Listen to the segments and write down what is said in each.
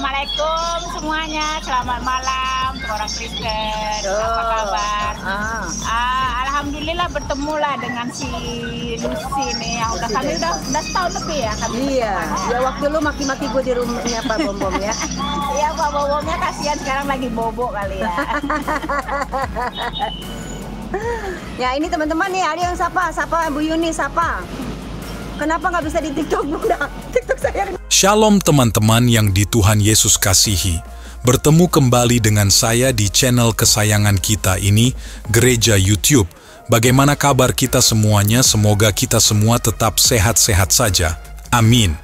Assalamualaikum semuanya, selamat malam orang Kristen. Apa kabar? Alhamdulillah bertemulah dengan si Lucy nih yang kami udah setahun lebih ya kami. Iya, ya waktu lu maki-maki gue di rumahnya Pak Bom Bom ya. Iya Pak Bom Bomnya kasihan sekarang lagi bobo kali ya. Ya ini teman-teman nih, ada yang sapa Bu Yuni, sapa. Kenapa nggak bisa di TikTok Bunda? TikTok saya. Shalom teman-teman yang di Tuhan Yesus kasihi. Bertemu kembali dengan saya di channel kesayangan kita ini, Gereja YouTube. Bagaimana kabar kita semuanya? Semoga kita semua tetap sehat-sehat saja. Amin.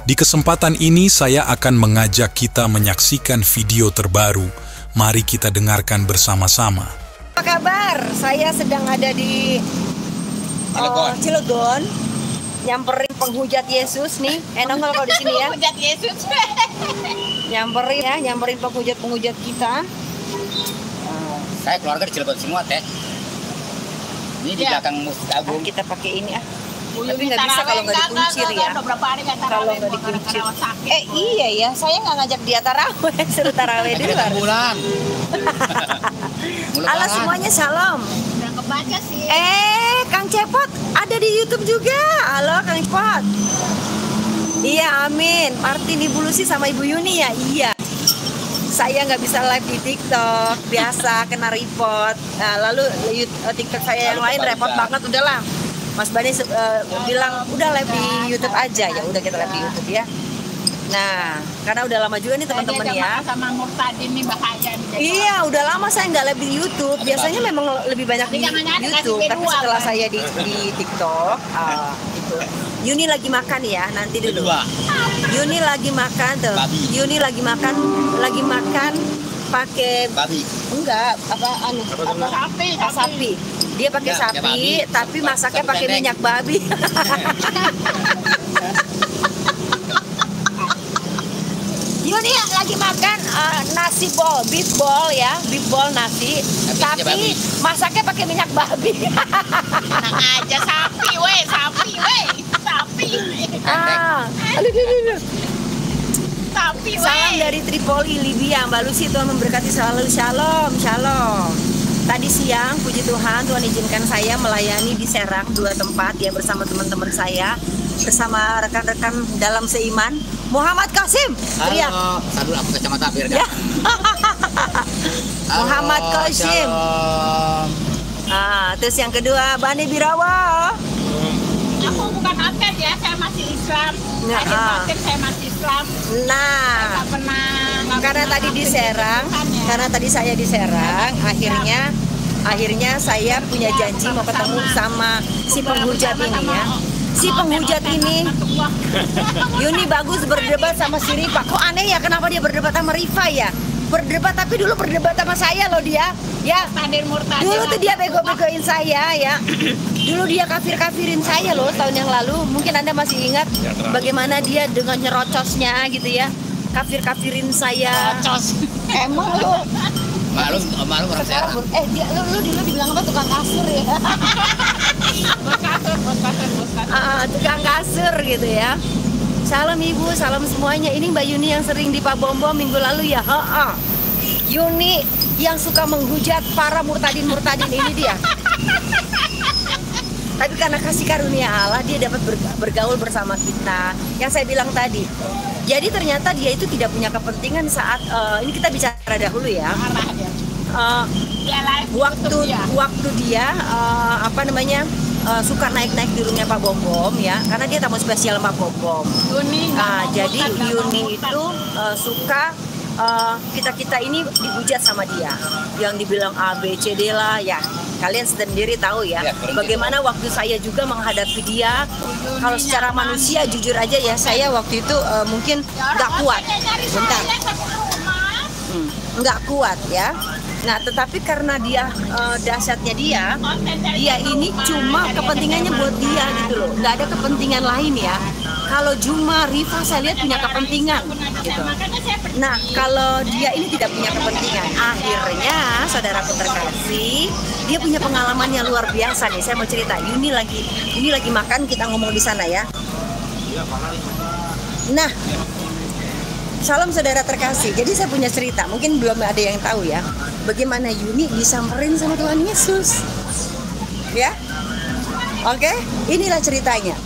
Di kesempatan ini saya akan mengajak kita menyaksikan video terbaru. Mari kita dengarkan bersama-sama. Apa kabar? Saya sedang ada di Cilegon. Nyamperin penghujat Yesus nih. Enak kalau di sini ya. Penghujat Yesus. Nyamperin penghujat kita. Saya keluarga di Cilegon semua, Teh. Ini di belakang Masjid Agung. Kita pakai ini ah. Tapi nggak bisa kalau nggak dikuncir ya. Kalau nggak dikuncir. Iya ya, saya nggak ngajak dia taraweh, suruh taraweh di luar. Bulan. Halo semuanya, shalom. Udah kebaca sih. Kang Cepot ada di YouTube juga. Halo Kang Cepot. Iya, amin. Martin, Ibu Lucy sama Ibu Yuni ya? Iya. Saya nggak bisa live di TikTok, biasa kena report. Nah, lalu TikTok saya yang lain repot banget, udahlah. Mas Bani bilang udah live di YouTube aja, ya udah kita live di YouTube ya. Nah, karena udah lama juga nih teman-teman ya. Sama Murtadin nih bahaya nih. Iya, udah lama saya nggak live di YouTube. Biasanya memang lebih banyak di YouTube, tapi setelah saya di TikTok, itu. Yuni lagi makan ya, nanti dulu. Yuni lagi makan tuh. Yuni lagi makan pakai babi. Enggak, sapi. Dia pakai sapi, tapi masaknya pakai minyak babi. Yuni lagi makan nasi bowl, beef bowl ya, beef bowl nasi, tapi masaknya pakai minyak babi. Enak aja sapi, weh. Aduh. Sapi, weh. Salam dari Tripoli, Libya. Mbak Lucy, Tuhan memberkati selalu. Shalom. Tadi siang, puji Tuhan izinkan saya melayani di Serang 2 tempat ya bersama teman-teman saya, bersama rekan-rekan dalam seiman. Muhammad Qasim. Halo. Satu aku kacamata biar ya. Muhammad Qasim. Terus yang kedua Bani Birawa. Aku bukan atlet ya, saya masih Islam. Saya masih Islam. Nah, karena tadi di Serang, karena tadi saya di Serang, akhirnya saya punya janji mau ketemu sama si penghujat ini ya. Si penghujat ini, Yuni bagus berdebat sama si Rifa. Kok aneh ya, kenapa dia berdebat sama Rifa ya? Berdebat, tapi dulu berdebat sama saya loh dia. Ya, dulu tuh dia bego-begoin saya ya. Dulu dia kafir-kafirin saya loh tahun yang lalu. Mungkin Anda masih ingat bagaimana dia dengan nyerocosnya gitu ya. Kafir-kafirin saya. Emang lo? Malu orang Serang. Lu dulu dibilang apa, tukang kasur ya? Tukang kasur gitu ya. Salam Ibu, salam semuanya. Ini Mbak Yuni yang sering di Pak Bom Bom minggu lalu ya. Yuni yang suka menghujat para murtadin ini dia. Tapi karena kasih karunia Allah, dia dapat bergaul bersama kita. Yang saya bilang tadi. Jadi ternyata dia itu tidak punya kepentingan saat ini kita bicara dahulu ya. Waktu dia suka naik-naik di rumahnya Pak Bom Bom ya, karena dia tamu spesial Pak Bom Bom. Jadi Yuni itu suka kita ini dihujat sama dia, yang dibilang A, B, C, D lah ya. Kalian sendiri tahu ya, bagaimana waktu saya juga menghadapi dia. Kalau secara manusia jujur aja ya, saya waktu itu mungkin nggak kuat. Bentar, nggak kuat ya. Nah, tetapi karena dia dahsyatnya dia ini cuma kepentingannya buat dia gitu loh, nggak ada kepentingan lain ya. Kalau Juma, Rifa saya lihat punya kepentingan gitu. Nah, kalau dia ini tidak punya kepentingan, akhirnya saudaraku terkasih, dia punya pengalaman yang luar biasa nih. Saya mau cerita. Yuni lagi makan, kita ngomong di sana ya. Nah, Salam saudara terkasih. Jadi saya punya cerita, mungkin belum ada yang tahu ya, bagaimana Yuni disamperin sama Tuhan Yesus. Ya, oke, inilah ceritanya.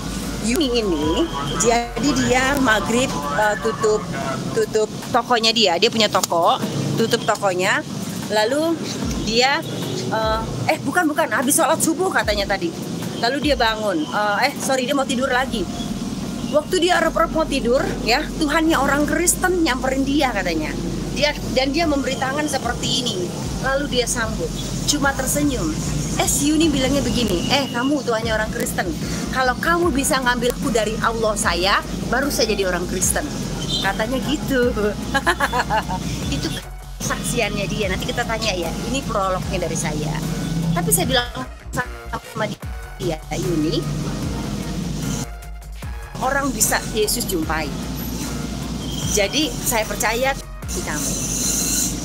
Yuni ini, jadi dia maghrib tutup tokonya dia punya toko, tutup tokonya, lalu dia bukan habis sholat subuh katanya tadi, lalu dia bangun, dia mau tidur lagi. Waktu dia rep-rep mau tidur, ya, Tuhannya orang Kristen nyamperin dia katanya. Dia memberi tangan seperti ini. Lalu dia sambut, cuma tersenyum. Si Yuni bilangnya begini, kamu Tuhannya orang Kristen. Kalau kamu bisa ngambil aku dari Allah saya, baru saya jadi orang Kristen. Katanya gitu. Itu kesaksiannya dia. Nanti kita tanya ya. Ini prolognya dari saya. Tapi saya bilang sama dia, Yuni, orang bisa Yesus jumpai. Jadi saya percaya di kamu.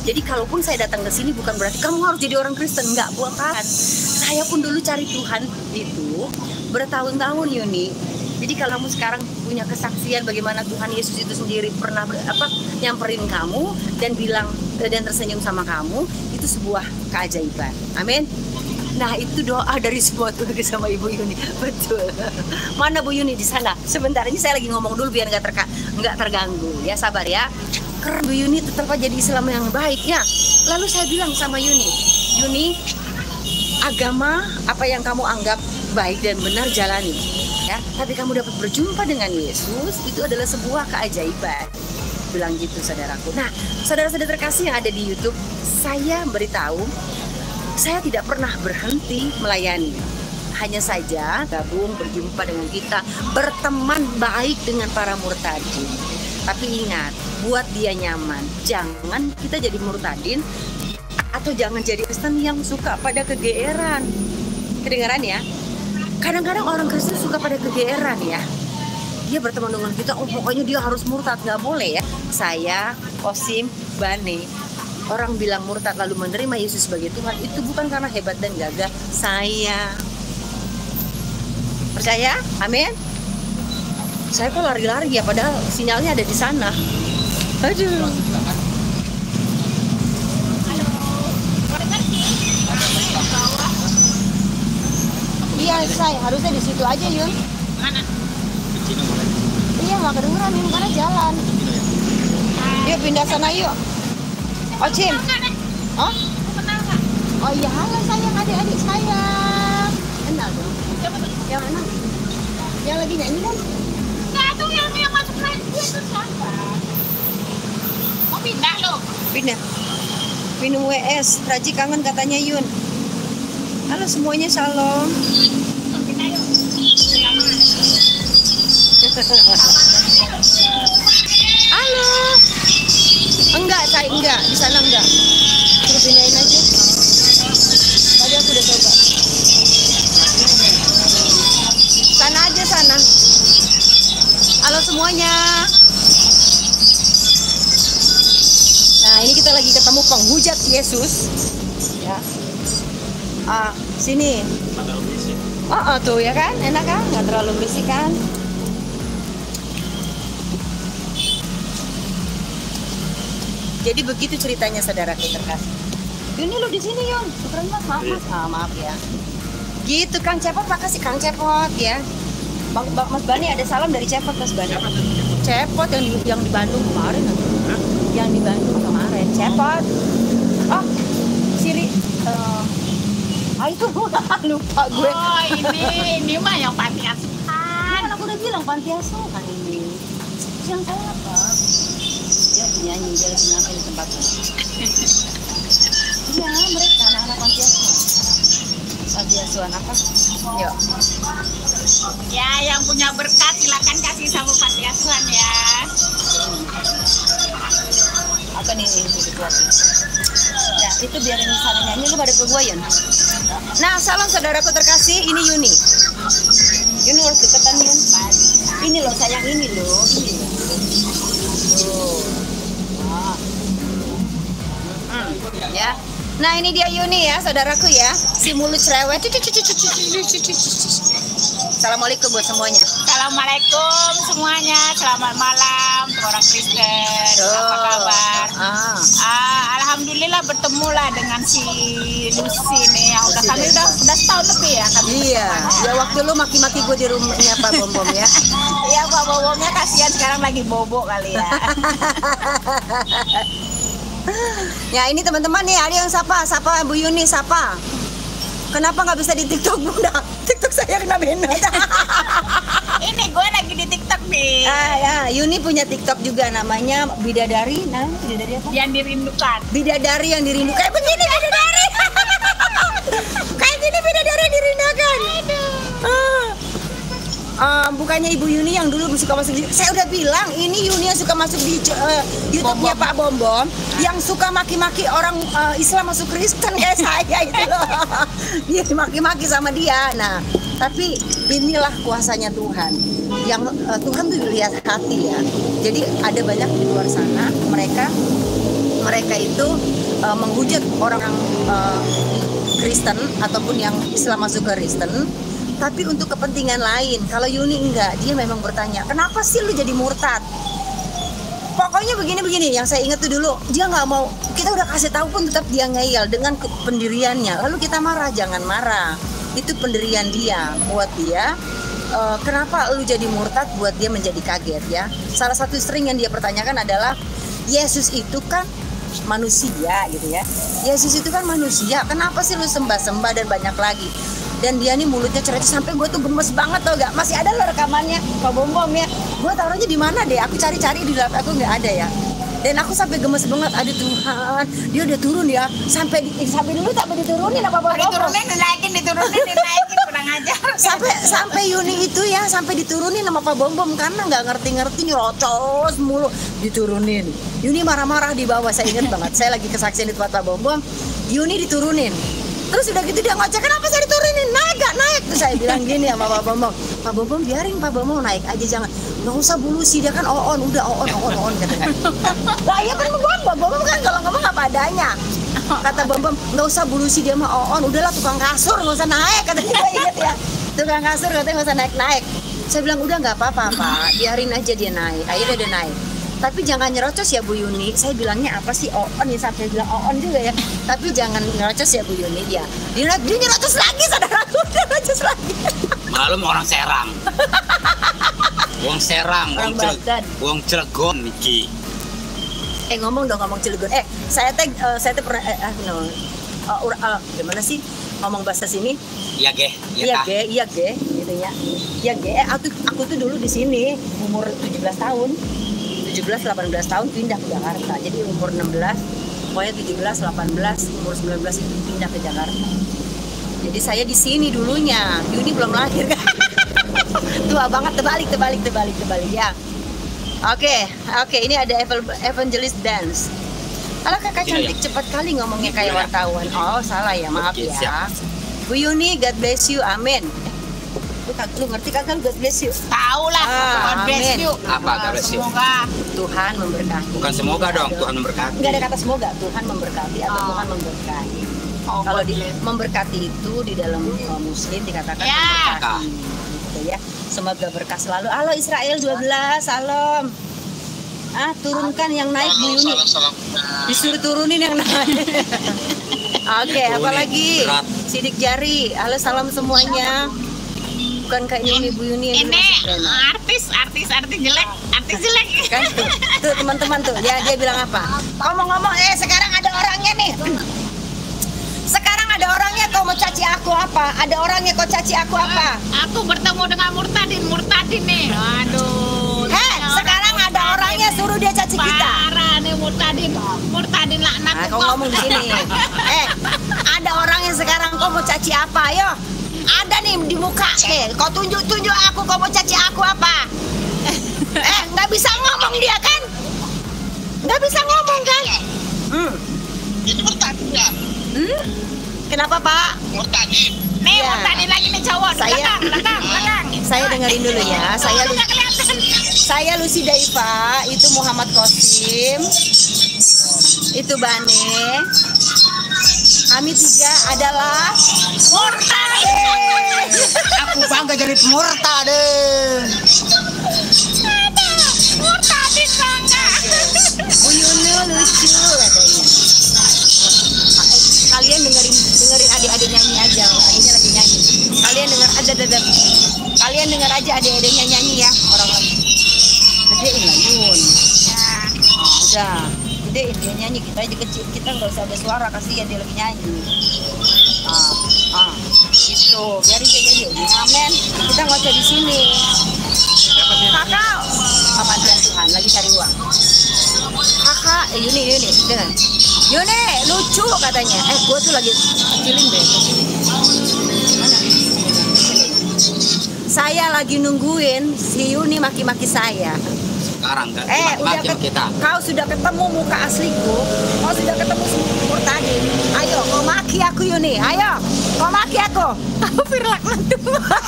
Jadi kalaupun saya datang ke sini bukan berarti kamu harus jadi orang Kristen, enggak, bukan. Saya pun dulu cari Tuhan itu bertahun-tahun, Yuni. Jadi kalau kamu sekarang punya kesaksian bagaimana Tuhan Yesus itu sendiri pernah nyamperin kamu dan bilang dan tersenyum sama kamu, itu sebuah keajaiban. Amin. Nah, itu doa dari semua keluarga sama Ibu Yuni. Betul. Mana Bu Yuni di sana? Sebentar, ini saya lagi ngomong dulu biar nggak terganggu. Ya, sabar ya. Keren Bu Yuni tetap jadi Islam yang baik ya. Lalu saya bilang sama Yuni, agama apa yang kamu anggap baik dan benar jalani. Ya, tapi kamu dapat berjumpa dengan Yesus, itu adalah sebuah keajaiban. Bilang gitu saudaraku. Nah, saudara-saudara terkasih yang ada di YouTube, saya beritahu, saya tidak pernah berhenti melayani. Hanya saja gabung, berjumpa dengan kita, berteman baik dengan para murtadin. Tapi ingat, buat dia nyaman. Jangan kita jadi murtadin atau jangan jadi Kristen yang suka pada kegeeran. Kedengaran ya? Kadang-kadang orang Kristen suka pada kegeeran ya. Dia berteman dengan kita, pokoknya dia harus murtad, nggak boleh ya. Saya, Osim, Bane, orang bilang murtad lalu menerima Yesus sebagai Tuhan, itu bukan karena hebat dan gagah saya. Percaya? Amin. Saya kok lari-lari ya, padahal sinyalnya ada di sana. Aduh. Iya, saya harusnya di situ aja, Yun. Mana? Iya, nggak kedengeran, Yun, karena jalan. Yuk pindah sana yuk. Ocim. Oh? Oh iya, halo sayang, adik-adik saya. Kenal dong. Yang mana? Yang lagi nyanyi kan? Enggak, tuh yang masuk lagi itu siapa? Mau pindah loh. Pindah. Minum WS, Raji kangen katanya Yun. Halo semuanya, shalom. Pindah yuk. Halo. Enggak, di sana enggak. Suruh pindahin aja. Tadi aku udah coba. Sana aja sana. Halo semuanya. Nah, ini kita lagi ketemu penghujat Yesus. Ya. Sini. Tuh ya kan, enak kan? Nggak terlalu berisik kan? Jadi begitu ceritanya saudaraku terkasih. Yuni lu di sini Yun. Syukuran Mas, maaf Mas. Maaf ya. Gitu Kang Cepot, makasih Kang Cepot ya. Mas Bani ada salam dari Cepot Mas Bani. Cepot yang di Bandung kemarin. Yang di Bandung kemarin. Cepot. Oh, Siri. Itu lupa gue. Oh, ini mah yang panti asuhan. Kan aku udah bilang panti asuhan ini. Yang saya apa? Dia penyanyi, dia lagi ngapain di tempatnya? Iya, mereka anak-anak panti asuhan. Panti asuhan apa? Yuk. Ya, yang punya berkat silakan kasih sama panti asuhan ya. Apa nih ini buat? Ya, itu biar ini sana nyanyi, lu pada ke gua Yun. Nah, salam saudaraku terkasih, ini Yuni. Yuni harus deketan Yun. Ini loh sayang, ini loh. Ya. Nah, ini dia Yuni ya, saudaraku ya. Si mulut cerewet. Assalamualaikum buat semuanya. Assalamualaikum semuanya. Selamat malam orang Kristen. Apa kabar? Alhamdulillah bertemu lah dengan si Lucy nih. Yang udah kami udah setahun lebih ya kami. Iya. Ya waktu lu maki-maki gue di rumahnya Pak Bom ya. Iya Pak Bomnya kasihan sekarang lagi bobo kali ya. Ya ini teman-teman nih, ada yang sapa Bu Yuni, sapa. Kenapa nggak bisa di TikTok Bunda? TikTok saya kena banned. Ini gue lagi di TikTok nih. Ya, Yuni punya TikTok juga namanya Bidadari. Nah, Bidadari apa? Yang dirindukan. Bidadari yang dirindukan. Kayak begini Bidadari. Kayak gini Bidadari yang dirindukan. Bukannya Ibu Yuni yang dulu suka masuk di, saya udah bilang ini Yuni yang suka masuk di YouTube-nya Pak Bom yang suka maki-maki orang Islam masuk Kristen kayak saya itu loh. Dia maki-maki sama dia. Nah, tapi inilah kuasanya Tuhan. Yang Tuhan tuh lihat hati ya. Jadi ada banyak di luar sana mereka itu menghujat orang Kristen ataupun yang Islam masuk ke Kristen. Tapi untuk kepentingan lain. Kalau Yuni enggak, dia memang bertanya, kenapa sih lu jadi murtad? Pokoknya begini-begini. Yang saya ingat tuh dulu, dia nggak mau. Kita udah kasih tahu pun tetap dia ngeyel dengan pendiriannya. Lalu kita marah, jangan marah. Itu pendirian dia. Buat dia, kenapa lu jadi murtad? Buat dia menjadi kaget ya. Salah satu sering yang dia pertanyakan adalah, Yesus itu kan manusia gitu ya. Yesus itu kan manusia. Kenapa sih lu sembah-sembah dan banyak lagi? Dan dia nih mulutnya cerita sampai gue tuh gemes banget tau gak? Masih ada loh rekamannya Pak Bom ya. Gue taruhnya di mana deh? Aku cari-cari di laptop aku nggak ada ya. Dan aku sampai gemes banget. Aduh Tuhan, dia udah turun ya. Sampai dulu tak diturunin apa Bom? Diturunin, dinaikin kurang ajar. Sampai Yuni itu ya sampai diturunin sama Pak Bom karena nggak ngerti nyerocos mulu diturunin. Yuni marah-marah di bawah, saya ingat banget. Saya lagi kesaksian di tempat Pak Bom. Yuni diturunin. Terus udah gitu dia ngoceh, kenapa saya diturunin? Naik. Terus saya bilang gini sama Pak Bom, Pak Bom biarin Pak Bom naik aja, jangan, nggak usah bulusi, dia kan udah on katanya. Lah iya kan Pak Bom kan kalau ngomong apa adanya. Kata Bom nggak usah bulusi, dia mah on, udahlah tukang kasur nggak usah naik, katanya. Gue inget ya, tukang kasur katanya nggak usah naik. Saya bilang udah nggak apa-apa Pak, biarin aja dia naik. Akhirnya dia naik. Tapi jangan nyerocos ya Bu Yuni. Saya bilangnya apa sih on ya, sampai bilang on juga ya. Tapi jangan nyerocos ya Bu Yuni dia nyerocos lagi, saudaraku, dia nyerocos lagi. Malum orang Serang. Wong Cilegon niki. Ngomong Cilegon. Saya pernah gimana sih ngomong bahasa sini? Iya ge gitu ya. Iya ge. Aku tuh dulu di sini umur 17 tahun. 17-18 tahun pindah ke Jakarta. Jadi umur 16, pokoknya 17-18, umur 19 itu pindah ke Jakarta. Jadi saya di sini dulunya. Yuni belum lahir kan. Tua banget, terbalik ya. Oke, ini ada evangelist dance. Kalau kakak cantik cepat kali ngomongnya kayak wartawan. Oh, salah ya, maaf ya. Bu Yuni, God bless you, amin. Lu ngerti kagak God bless you? Tahu lah, God bless you. Apa God bless you? Semoga Tuhan memberkati. Bukan semoga dong, Tuhan memberkati. Enggak ada kata semoga, Tuhan memberkati atau Tuhan memberkati. Kalau memberkati itu di dalam Muslim dikatakan memberkati. Gitu ya. Semoga berkah selalu. Halo Israel 12, salam. Turunkan yang naik Bu Yuni. Disuruh turunin yang naik. Oke, apalagi sidik jari. Halo, salam semuanya. Bukan kayak ini Bu Yuni yang ini artis jelek kan tuh teman-teman tuh dia bilang apa, ngomong-ngomong sekarang ada orangnya nih, sekarang ada orangnya, kau mau caci aku apa, ada orangnya kau caci aku apa, aku bertemu dengan murtadin nih, aduh. Sekarang ada orangnya suruh dia caci kita, parah nih murtadin laknat. Kau ngomong di sini ada orangnya sekarang, kau mau caci apa, ayo. Ada nih di muka, kau tunjuk aku, kau mau caci aku apa? Nggak bisa ngomong dia kan? Nggak bisa ngomong kan? Ini murtadin ya? Kenapa Pak? Murtadin. Nih murtadin lagi nih cowok. Belakang. Saya dengerin dulu ya. Saya Lucy Daifa, itu Muhammad Qasim, itu Bane. Kami tiga adalah Murtadin. Aku bangga jadi Murtadin. Murtadin bangga. Bu Yuni lucu katanya. Kalian dengerin adik-adik nyanyi aja, adiknya lagi nyanyi. Kalian dengar kalian dengar aja adik-adiknya nyanyi ya, orang-orang. Gedein lah Yun. Udah, gedein dia nyanyi, kita aja kecil, kita nggak usah ada suara, kasihan dia lagi nyanyi. Gitu, biarin dia nyanyi. Amin. Kita nggak usah di sini. Kakak, apa Tuhan lagi cari uang. Kakak, Yuni, dengar. Yuni, lucu katanya. Gue tuh lagi kecilin deh. Mana? Saya lagi nungguin si Yuni maki-maki saya. Sekarang kan Udah kita. Kau sudah ketemu muka asliku. Kau sudah ketemu Murtadin. Ayo, kau maki aku Yuni. Ayo, kau maki aku. Kafir laknat Tuhan.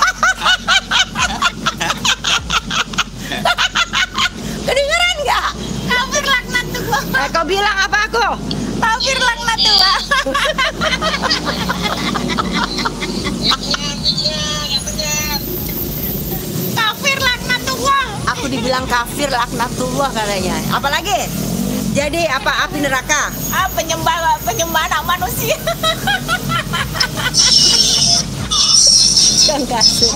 Kedengeran nggak? Kafir laknat Tuhan. Kau bilang apa aku? Kafir laknat Tuhan. Kafir laknatullah. Aku dibilang kafir laknatullah katanya. Apalagi? Jadi apa api neraka? Penyembah anak manusia. Yang kasih.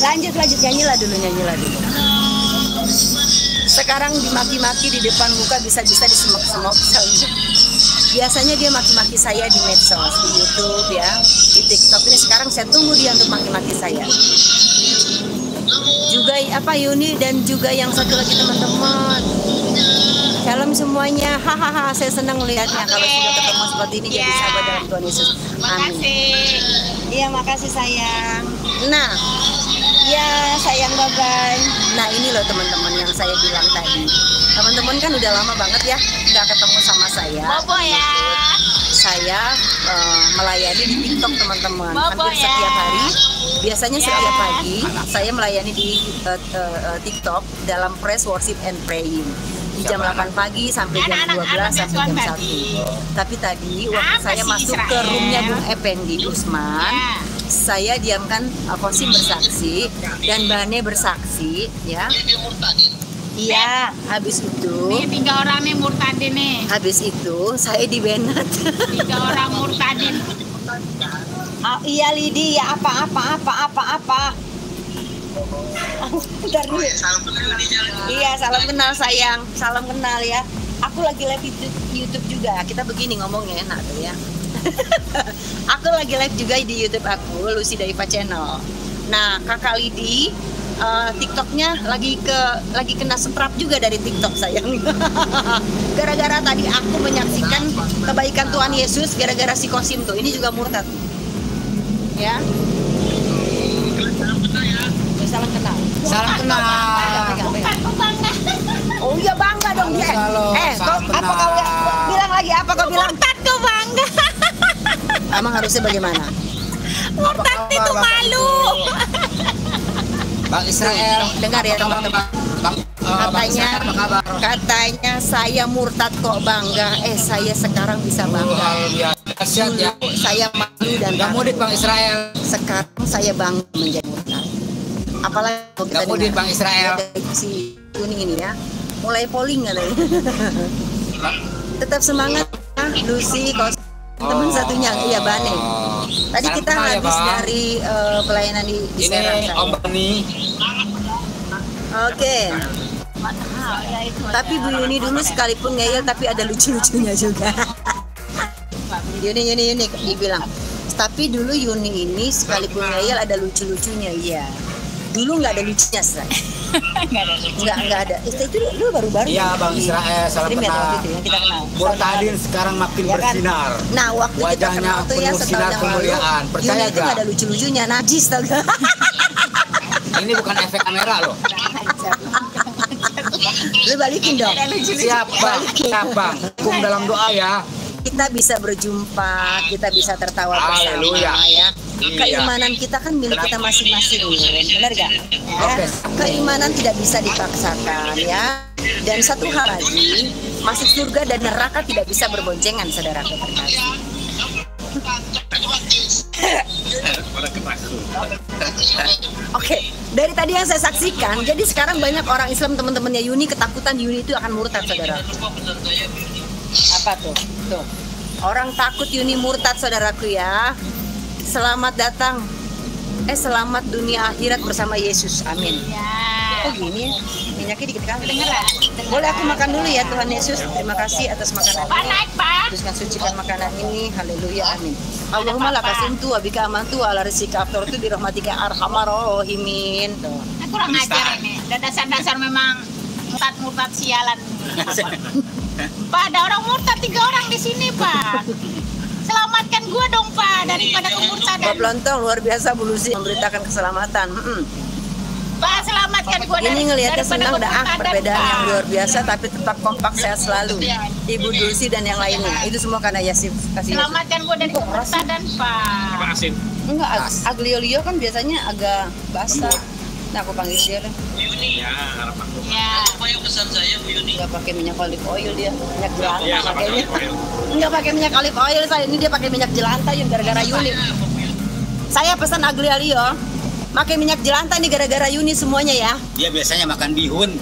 Lanjut nyanyilah dulu. Sekarang dimaki-maki di depan muka, bisa-bisa disemak-semak. Biasanya dia maki-maki saya di medsos, di YouTube ya, di TikTok. Ini sekarang saya tunggu dia untuk maki-maki saya. Juga apa Yuni dan juga yang satu lagi teman-teman. Shalom semuanya, hahaha. Saya senang melihatnya kalau sudah ketemu seperti ini jadi sahabat dalam Tuhan Yesus. Amin. Iya, makasih sayang. Nah, ya sayang bye-bye. Nah ini loh teman-teman yang saya bilang tadi. Teman-teman kan udah lama banget ya nggak ketemu sama saya. Bobo ya. Saya melayani di TikTok teman-teman. Bobo Hampir ya. setiap hari. Biasanya setiap pagi saya melayani di TikTok dalam praise worship and praying. Di jam 8 pagi sampai jam 12 sampai jam 1. Tapi tadi waktu saya masuk ke roomnya Bung Effendi Usman, saya diamkan Kosim bersaksi dan Bane bersaksi ya. Iya, habis itu Nih 3 orang nih Murtadin nih. habis itu saya dibenat. 3 orang Murtadin. Oh, iya Lidi, ya apa. Bentar dulu. Iya, salam kenal sayang, salam kenal ya. Aku lagi live YouTube juga. Kita begini ngomongnya enak tuh ya. Aku lagi live juga di YouTube aku, Lucy Daiva Channel. Nah, Kakak Lidi, TikToknya lagi kena seprap juga dari TikTok sayang. Gara-gara tadi aku menyaksikan kebaikan Tuhan Yesus, gara-gara si Kosim tuh. Ini juga murtad. Ya. Salam kenal. Salam kenal. Oh iya bangga dong dia. Apa kau bilang lagi? Apa kau bilang? Murtad kau bangga. Emang harusnya bagaimana? Murtad itu malu. Bang Israel, Dengar ya teman-teman. Katanya saya murtad kok bangga. Saya sekarang bisa bangga. Dahsyat ya. Dulu saya malu dan Gak mudik Bang Israel. sekarang saya bangga menjadi murtad. Apalagi kalau kita Gak mudik dengar Bang Israel. dari si Yuni ini ya, mulai polling katanya. Tetap semangat ya, Lucy, teman satunya iya Bane. Tadi Salam kita kenal ya, habis Bang. dari pelayanan di Serang. Ini Om Bani. Oke. Tapi Bu Yuni dulu sekalipun ngeyel tapi ada lucu-lucunya juga. Yuni dibilang. Tapi dulu Yuni ini sekalipun ngeyel ada lucu-lucunya, iya. Dulu nggak ada lucunya, say. Nggak ada. Itu dulu baru-baru. Iya Bang Israel, salam Primer kenal. waktu itu yang kita kenal. Murtadin sekarang makin Ya kan? bersinar. Nah, waktu kita Wajahnya kenal tuh ya penuh setahun sinar yang lalu, kemuliaan. Percaya Yuni itu gak? nggak ada lucu-lucunya, najis tau gak? Ini bukan efek kamera loh. Lu balikin dong. Siap Bang. Hukum dalam doa ya. Kita bisa berjumpa, kita bisa tertawa Haleluya. bersama ya. Iya. Keimanan kita kan milik kita masing-masing, benar gak? Oke. Keimanan tidak bisa dipaksakan ya. Dan satu hal lagi, masuk surga dan neraka tidak bisa berboncengan, saudara terkasih. Oke, dari tadi yang saya saksikan, jadi sekarang banyak orang Islam teman-temannya Yuni ketakutan Yuni itu akan murtad, saudara. Apa tuh? Tuh. Orang takut Yuni murtad, saudaraku ya. Selamat datang. Selamat dunia akhirat bersama Yesus. Amin. Ya. Oh gini, minyaknya dikit kali. Dengarlah. Boleh aku makan dulu ya Tuhan Yesus. Terima kasih atas makanan Pak ini. naik Pak. Teruskan sucikan makanan ini. Haleluya, amin. Allahumma lakasintu abika amantu ala rizika aftortu birahmatika arhamar rahimin. Aku kurang ajar ini. Dan dasar-dasar memang murtad sialan. Pak, ada orang murtad 3 orang di sini Pak. Selamatkan gua dong Pak daripada kemurtadan. Pak Lontong luar biasa Bu Lucy memberitakan keselamatan. Pak, selamatkan gua Ini ngelihatnya senang dah kemurtadan, perbedaan Pak. yang luar biasa tapi tetap kompak sehat selalu. Ibu Dulci dan yang lainnya. Itu semua karena Yesus kasih Yesus. Selamatkan gua dari kemurtadan Pak. Enggak, aglio-olio kan biasanya agak basah. Nah, aku panggil dia deh. Ya. Enggak pakai minyak olive oil dia, minyak jelantah pakainya. Enggak pakai minyak olive oil saya, ini dia pakai minyak jelantah yang gara-gara Yuni. Saya pesan aglio-olio, pakai minyak jelantah nih gara-gara Yuni semuanya ya. Dia biasanya makan bihun.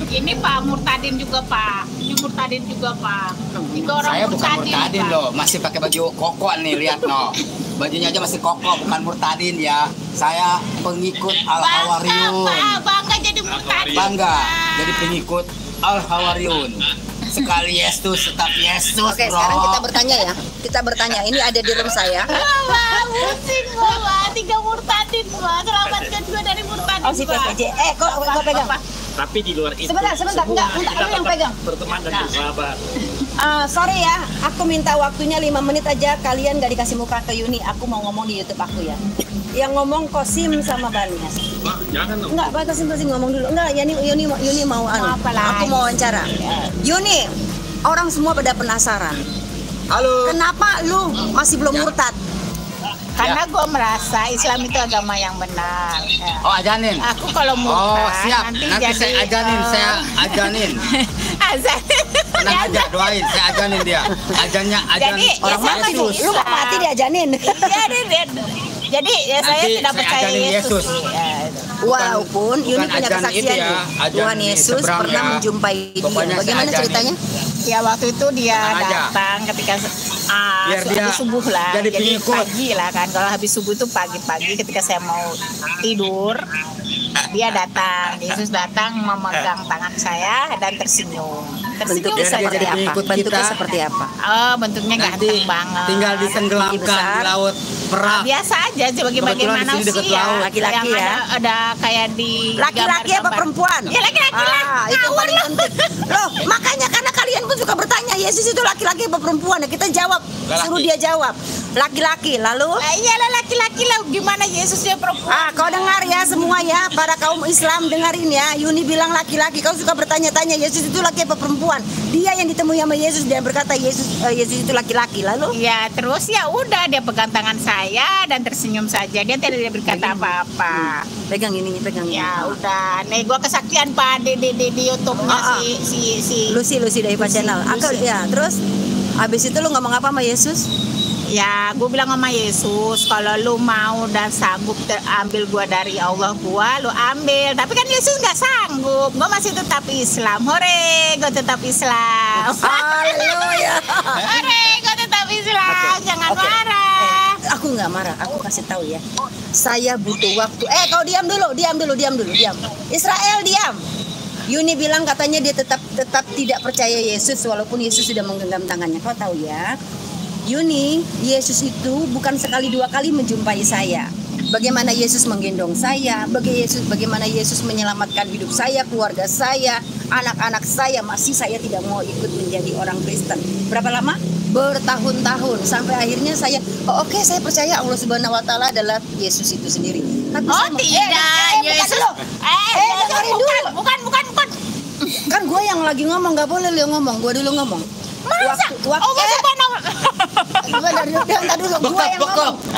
Ini Pak murtadin juga Pak. Ini murtadin juga Pak. 3 orang Saya bukan murtadin Pak. loh, masih pakai baju koko nih, lihat no. Bajunya aja masih koko, bukan murtadin ya. Saya pengikut Al-Hawariyun. Pak, bangga jadi murtadin. Bangga Pak. jadi pengikut Al-Hawariyun. Sekali Yesus, tetap Yesus. Oke, bro. sekarang kita bertanya ya. Kita bertanya, ini ada di room saya. Wah, pusing gua, Pak. 3 murtadin, Pak. Selamatkan gua dari murtadin, Oh, si Pak. PPJ. Kok pegang? Tapi di luar itu Sebentar, enggak, semua lu kita yang tetap pegang. berteman dan bersahabat. Sorry ya, aku minta waktunya 5 menit aja. Kalian gak dikasih muka ke Yuni. Aku mau ngomong di YouTube aku ya. Yang ngomong Kosim sama Banias. Wah, jangan dong. Enggak, Pak Kosim ngomong dulu. Enggak, Yuni mau anu. apa lagi? Aku mau wawancara. Yuni, orang semua pada penasaran. Halo. Kenapa lu masih belum murtad? Karena gua merasa Islam itu agama yang benar. Ya. Oh, ajanin. Aku kalau murtad Oh, siap. Nanti jadi, saya ajanin, saya ajanin. azan. Tenang aja, doain. Saya ajanin dia. Ajannya Jadi, ajan Orang ya, mati sama lu mau mati diajanin. Iya, jadi ya saya Nanti tidak saya percaya ajanin Yesus. Yesus. Ya, itu. Walaupun Yuni bukan punya ajan kesaksian itu ya, nih. ajan Tuhan di Yesus seberang pernah ya. menjumpai dia. Pokoknya saya Bagaimana ajanin. ceritanya? Ya waktu itu dia Tenang aja. datang ketika Biar dia habis subuh lah, jadi jadi pengikut. pagi lah kan. Kalau habis subuh itu pagi-pagi ketika saya mau tidur, dia datang. Yesus datang memegang tangan saya dan tersenyum. Tersenyum Bentuknya Biar dia seperti jadi apa? pengikut Bentuknya kita. seperti apa? Oh, bentuknya Nanti ganteng banget. tinggal Tinggi ditenggelamkan besar. di laut Merak. Biasa aja sebagai Kebetulan bagaimana di sini dekat usia. laut. Laki-laki Yang ya. ada kayak di Laki-laki apa gambar-gambar. perempuan? Ya laki-laki lah. Itu Ngawur paling lu. penting. Loh, makanya karena kalian pun suka bertanya, Yesus itu laki-laki apa perempuan? Ya, kita jawab, suruh dia jawab. Laki-laki, lalu Iyalah laki-laki lah. Gimana Yesusnya perempuan? kau dengar ya semua ya, para kaum Islam dengarin ya. Yuni bilang laki-laki. Kau suka bertanya-tanya, Yesus itu laki apa perempuan? Dia yang ditemui sama Yesus, dia berkata Yesus itu laki-laki. Lalu Ya terus ya udah dia pegang tangan saya dan tersenyum saja. Dia tidak berkata apa-apa. pegang ini, pegang ini. Ya udah, nih gua kesaksian Pak di YouTube-nya si Lucy dari Pak Channel. Aku ya, terus habis itu lu ngomong apa sama Yesus? Ya, gue bilang sama Yesus, kalau lu mau dan sanggup ambil gua dari Allah gua, lu ambil. Tapi kan Yesus nggak sanggup. Gua masih tetap Islam. Hore, gua tetap Islam. Haleluya. Hore, gua tetap Islam. Jangan marah. Aku nggak marah, aku kasih tahu ya. Saya butuh waktu. Kau diam dulu. Israel diam. Yuni bilang katanya dia tetap tidak percaya Yesus walaupun Yesus sudah menggenggam tangannya. Kau tahu ya, Yuni, Yesus itu bukan sekali 2 kali menjumpai saya. Bagaimana Yesus menggendong saya, bagaimana Yesus menyelamatkan hidup saya, keluarga saya, anak-anak saya. Masih saya tidak mau ikut menjadi orang Kristen. Berapa lama? Bertahun-tahun. Sampai akhirnya saya, oke, saya percaya Allah Subhanahu Wa Taala adalah Yesus itu sendiri. Tapi Oh saya tidak, Yesus. Dengerin dulu. Bukan. Kan gue yang lagi ngomong, nggak boleh lu ngomong, gue dulu ngomong. Masa? Waktu Allah Subhanahu Bentar dulu.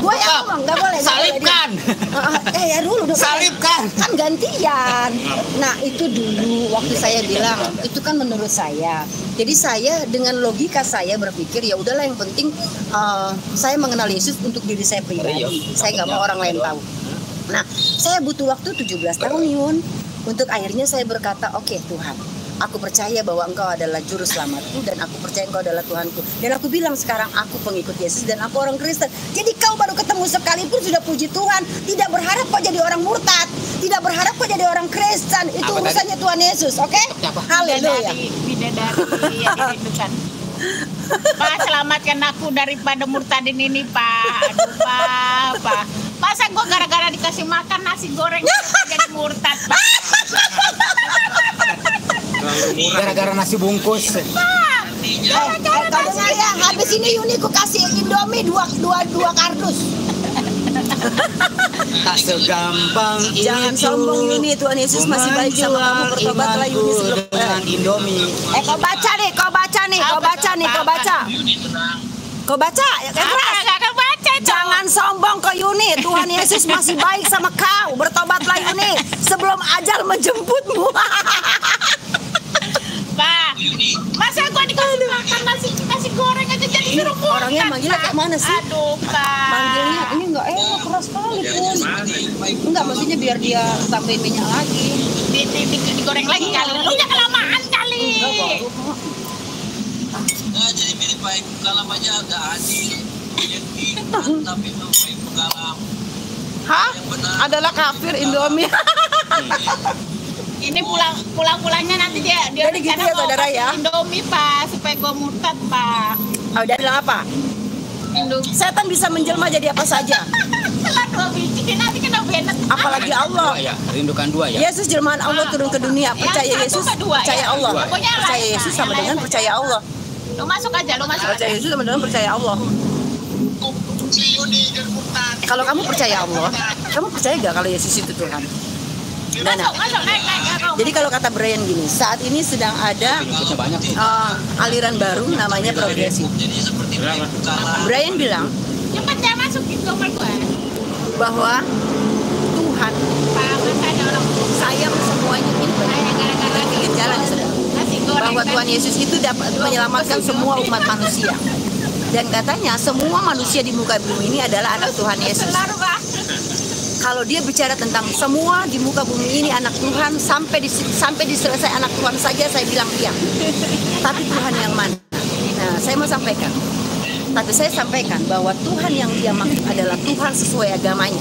Gua yang ngomong, nggak boleh. Salibkan. Ya dulu dong. Salibkan. Kan gantian. Nah itu dulu waktu saya bilang itu kan menurut saya. Jadi saya dengan logika saya berpikir ya udahlah yang penting saya mengenal Yesus untuk diri saya pribadi. Saya nggak mau orang lain tahu. Nah saya butuh waktu 17 tahun Yun untuk akhirnya saya berkata oke, Tuhan, aku percaya bahwa Engkau adalah juru selamatku dan aku percaya Engkau adalah Tuhanku. Dan aku bilang sekarang aku pengikut Yesus dan aku orang Kristen. Jadi kau baru ketemu sekalipun sudah puji Tuhan. Tidak berharap kau jadi orang murtad. Tidak berharap kau jadi orang Kristen. Itu urusannya Tuhan Yesus, oke? Haleluya. Bidadari yang dirindukan. Pak, selamatkan aku daripada murtadin ini, Pak. Aduh, Pak. Masa gue gara-gara dikasih makan nasi goreng jadi murtad, Pak? Gara-gara nasi bungkus. Kau dengar ya, habis ini Yuni ku kasih Indomie dua kardus. Tak segampang Jangan itu. sombong Yuni, Tuhan Yesus masih baik sama kamu. Bertobatlah Yuni sebelum dengan Indomie. kau baca nih. Kau baca ya kan keras. Gak baca itu. Jangan sombong kau Yuni, Tuhan Yesus masih baik sama kau. Bertobatlah Yuni sebelum ajal menjemputmu. Pak, masa gue dikasih makan nasi goreng aja jadi suruh murtad? Orangnya manggilnya kayak mana sih? Aduh, Pak. Manggilnya ini nggak enak, keras sekali pun. Enggak, maksudnya biar dia tambahin minyak lagi. Digoreng lagi kali. Lu udah kelamaan kali. Nah, jadi mirip baik kalam aja ada adil. Tapi baik kalam. Hah? Adalah kafir Indomie. Ini pulang-pulangnya nanti dia Jadi gitu ya, mau saudara kasih ya? Indomie, Pak, supaya gue murtad, Pak. Oh, dia bilang apa? Indomie. Setan bisa menjelma jadi apa saja. Setelah 2 biji, dia nanti kena benet. Apalagi Allah. Dua ya, rindukan dua ya. Yesus jelmaan Allah turun ke dunia. Percaya Yang satu Yesus, ke dua, percaya ya? Allah. Pokoknya yang Percaya lain, Yesus Pak, sama yang dengan lain. percaya Allah. Lu masuk aja. Percaya Yesus sama dengan percaya Allah. Si Yuni dan murtad. Kalau kamu percaya Allah, kamu percaya gak kalau Yesus itu Tuhan? Nah, Masuk, naik. jadi kalau kata Brian gini, saat ini sedang ada Pengikutnya banyak. aliran baru namanya progresif. Jadi seperti baik kalam. Brian bilang Cepet ya masukin gambar gue. bahwa Tuhan Pak, masa ada orang sayang semuanya ini gara-gara di jalan saudara. nasi goreng. Bahwa Tuhan Yesus itu dapat menyelamatkan semua umat manusia. Dan katanya semua manusia di muka bumi ini adalah anak Tuhan Yesus. Benar, Pak. Kalau dia bicara tentang semua di muka bumi ini anak Tuhan, sampai diselesai anak Tuhan saja saya bilang iya. Tapi Tuhan yang mana? Nah, saya mau sampaikan. Tapi saya sampaikan bahwa Tuhan yang dia maksud adalah Tuhan sesuai agamanya.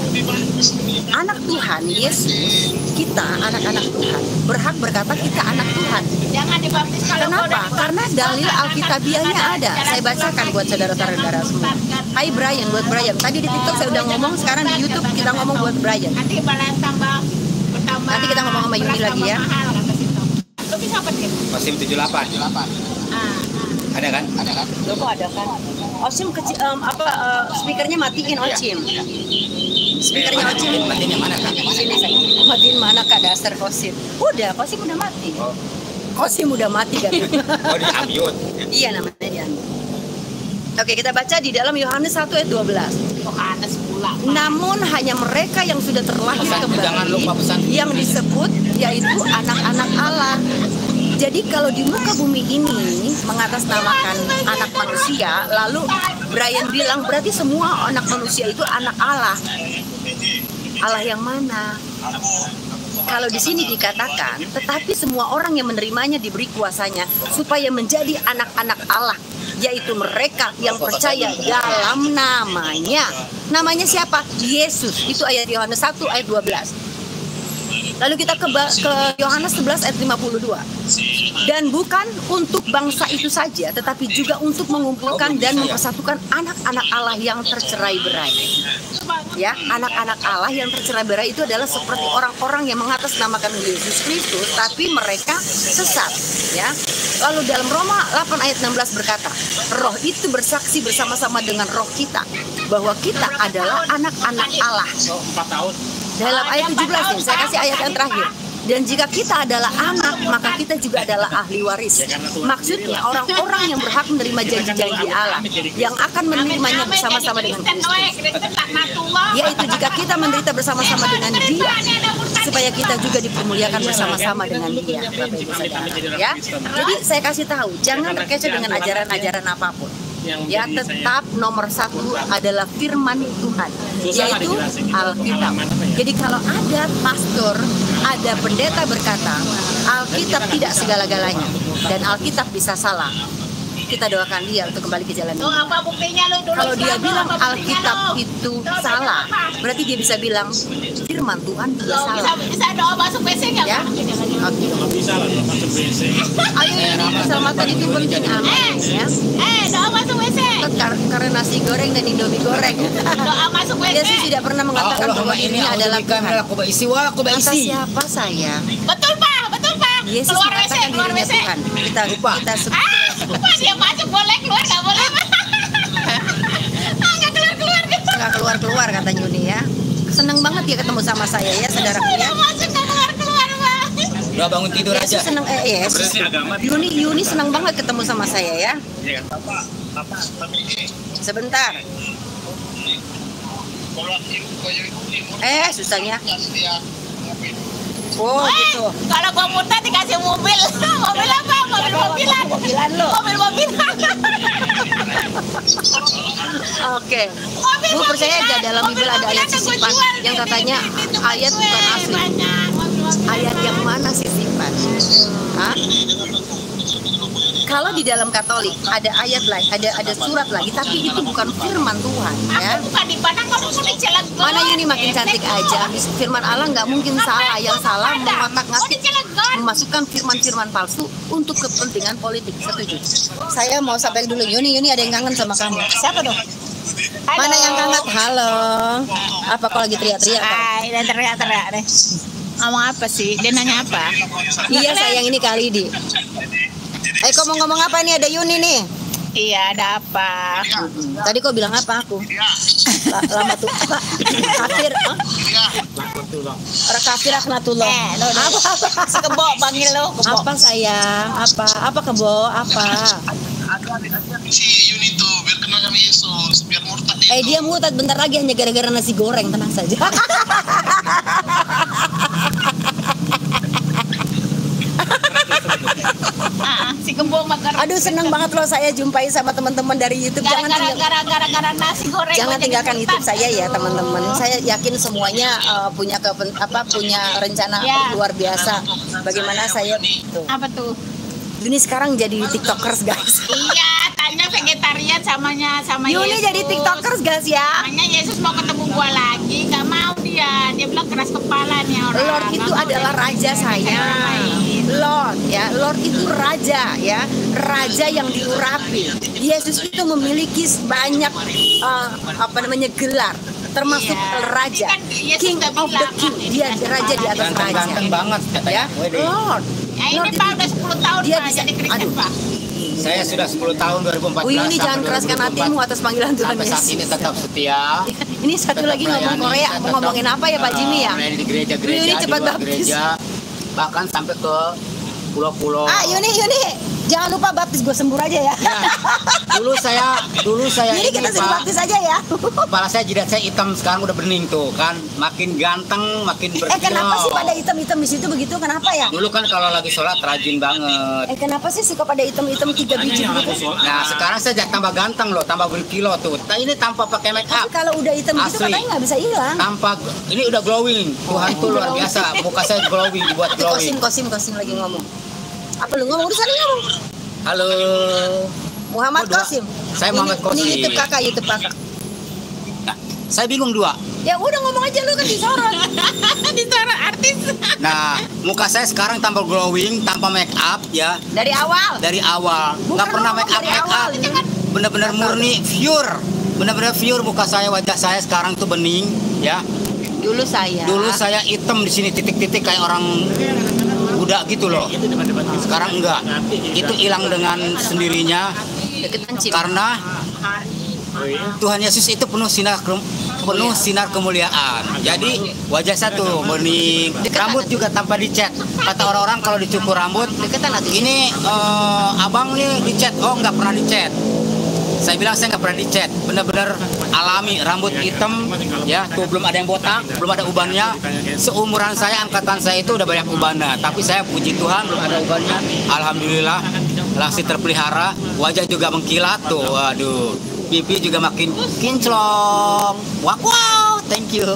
Anak Tuhan, Yesus, kita anak-anak Tuhan, berhak berkata kita anak Tuhan. Jangan dibaptis kalau Kenapa? Karena dalil Alkitabiahnya ada. Saya bacakan buat saudara-saudara semua. Hai Brian, buat Brian. Tadi di TikTok saya udah ngomong, sekarang di YouTube kita ngomong buat Brian. Nanti balas tambah bertambah. Nanti kita ngomong sama Yuni lagi ya. Mahal, kata situ. Lu bisa petik. Masih 78. Ada kan? Lo kok ada kan? Osim kecil, speakernya matiin Ocim. Speakernya Ocim. Matiin yang mana kan? Sini saya. Matiin mana kak dasar Kosim? Udah, Kosim udah mati. Kosim udah mati kan? Oh, di Amyut. Iya namanya dia. Oke, kita baca di dalam Yohanes 1 ayat 12. Yohanes pula. Namun hanya mereka yang sudah terlahir Jangan lupa kembali pesan. yang disebut yaitu anak-anak Allah. Jadi kalau di muka bumi ini mengatasnamakan anak manusia, lalu Brian bilang berarti semua anak manusia itu anak Allah. Allah yang mana? Kalau di sini dikatakan, tetapi semua orang yang menerimanya diberi kuasanya supaya menjadi anak-anak Allah, yaitu mereka yang percaya dalam namanya. Namanya siapa? Yesus. Itu ayat Yohanes 1 ayat 12. Lalu kita ke Yohanes 11 ayat 52. Dan bukan untuk bangsa itu saja, tetapi juga untuk mengumpulkan dan mempersatukan anak-anak Allah yang tercerai-berai. Ya, anak-anak Allah yang tercerai-berai itu adalah seperti orang-orang yang mengatasnamakan Yesus Kristus, tapi mereka sesat. Ya, lalu dalam Roma 8 ayat 16 berkata, Roh itu bersaksi bersama-sama dengan roh kita bahwa kita adalah anak-anak Allah. 4 tahun. Dalam ayat 17 nih, saya kasih ayat yang terakhir. Dan jika kita adalah anak, maka kita juga adalah ahli waris. Maksudnya orang-orang yang berhak menerima janji-janji Allah, yang akan menerimanya bersama-sama dengan Kristus. Yaitu jika kita menderita bersama-sama dengan Dia, supaya kita juga dipermuliakan bersama-sama dengan Dia. Ya, jadi saya kasih tahu, jangan terkecoh dengan ajaran-ajaran apapun. Ya, tetap nomor satu adalah firman Tuhan, yaitu Alkitab. Jadi kalau ada pastor, ada pendeta berkata Alkitab tidak segala-galanya dan Alkitab bisa salah, kita doakan dia untuk kembali ke jalan ini. Kalau dia bilang Alkitab itu salah, berarti dia bisa bilang firman Tuhan juga salah. Bisa doa masuk WC nggak? Ya, oke. Ayo, keselamatan itu penting, amin. Ya. Doa masuk WC. Karena nasi goreng dan indomie goreng. Doa masuk WC. Yesus tidak pernah mengatakan bahwa ini adalah Tuhan. Kata siapa saya? Betul Pak, betul Pak. Yesus Keluar WC, mengatakan keluar dirinya WC. Tuhan. Kita Pak dia masuk boleh, keluar nggak boleh? Nggak keluar gitu. nggak keluar kata Yuni ya. Seneng banget dia ketemu sama saya ya, saudaraku ya. Udah masuk nggak keluar Pak. Udah bangun tidur aja. Yesus seneng Yesus. Yuni seneng banget ketemu sama saya ya. Sebentar. Susahnya. Oh gitu. Kalau gua muntah dikasih mobil. Mobil apa? Mobil-mobilan. Mobilan lo. Mobil-mobilan. Oke. Bu percaya aja dalam Bible ada ayat sisipan yang katanya ayat bukan asli. Ayat yang mana sisipan? Hah? Kalau di dalam Katolik ada ayat lagi, ada surat lagi, tapi itu bukan firman Tuhan, ya. Bukan di mana kamu mau dicelegok. Mana Yuni makin cantik aja. Firman Allah nggak mungkin salah. Yang salah mengotak-ngatik, memasukkan firman-firman palsu untuk kepentingan politik. Setuju. Saya mau sampai dulu. Yuni ada yang kangen sama kamu. Siapa dong? Mana yang kangen? Halo. Apa kau lagi teriak-teriak? Hai, dan teriak-teriak deh. Ngomong apa sih? Dia nanya apa? Iya sayang, ini Kak Lidi. Kau mau ngomong apa nih? Ada Yuni nih. Iya, ada apa? Tadi kau bilang apa aku? Lama tuh apa? Kafir. Orang kafir akhnatullah. Apa? Si Kebo panggil lo. Apa sayang? Apa Kebo? Apa? Si Yuni tuh biar kenal sama Yesus, biar murtad dia. Dia murtad bentar lagi hanya gara-gara nasi goreng, tenang saja. Si Kebo makan. Aduh senang banget loh saya jumpai sama teman-teman dari YouTube. Gara-gara nasi goreng. Jangan tinggalkan YouTube saya ya teman-teman. Saya yakin semuanya punya rencana luar biasa. Bagaimana saya tuh. Apa tuh? Yuni sekarang jadi TikTokers guys. Iya, tanya vegetarian sama Yuni Yesus. jadi TikTokers guys ya. Makanya Yesus mau ketemu gua lagi, nggak mau dia. Dia bilang keras kepala nih orang. Lord itu adalah raja saya. Lord ya, Lord itu raja ya, raja yang diurapi. Yesus itu memiliki banyak gelar, termasuk raja, King of the King. Dia raja di atas raja. Ganteng banget katanya. Ya, Lord. Ya ini Pak udah 10 tahun Dia Pak bisa- jadi Kristen aduh. Pak. Saya sudah 10 tahun 2014. Ini jangan keraskan hatimu atas panggilan Tuhan Sampai saat Yesus. ini tetap setia. Ini satu lagi ngomong Korea, mau ngomongin apa ya Pak Jimmy ya? Melayani di gereja-gereja, Yuni di cepat luar baptis. gereja, bahkan sampai ke pulau-pulau. Yuni, jangan lupa baptis, gue sembur aja ya. Dulu saya Jadi kita ini sembur Pak, baptis aja ya. kepala saya jidat saya hitam, sekarang udah bening tuh kan, makin ganteng, makin berkilau. Kenapa sih pada hitam-hitam di situ begitu? Kenapa ya? Dulu kan kalau lagi sholat rajin banget. Kenapa sih suka pada hitam-hitam 3 biji gitu? Nah sekarang saya tambah ganteng loh, tambah berkilau tuh. Nah, ini tanpa pakai make Tapi up, kalau udah hitam gitu Asli. katanya nggak bisa hilang. tanpa ini udah glowing. Tuhan tuh luar biasa, muka saya glowing, dibuat glowing. Kosim lagi ngomong. Apa lu ngomong? Udah sana ngomong. Halo. Muhammad Oh, dua. Kosim. Saya Muhammad Kosim. Ini YouTube kakak. Saya bingung dua. Ya udah ngomong aja lu kan disorot. Disorot artis. Nah, muka saya sekarang tambah glowing, tanpa make up ya. Dari awal. Dari awal, nggak Bukan pernah ngomong make up dari awal, ini kan. Bener-bener murni, pure. Bener-bener pure muka saya, wajah saya sekarang tuh bening ya. Dulu saya hitam di sini titik-titik kayak orang Buddha gitu loh. Sekarang enggak. Itu hilang dengan sendirinya deketan Cim. karena Tuhan Yesus itu penuh sinar penuh sinar kemuliaan. Jadi wajah saya tuh bening, rambut juga tanpa dicat. Kata orang-orang kalau dicukur rambut, ini abang nih dicat. Oh, nggak pernah dicat. Saya bilang saya nggak pernah dicat, benar-benar alami, rambut hitam, ya, tuh belum ada yang botak, belum ada ubannya. Seumuran saya, angkatan saya itu udah banyak ubannya, tapi saya puji Tuhan belum ada ubannya. Alhamdulillah, masih terpelihara, wajah juga mengkilat tuh, waduh, pipi juga makin kinclong. Wow, thank you.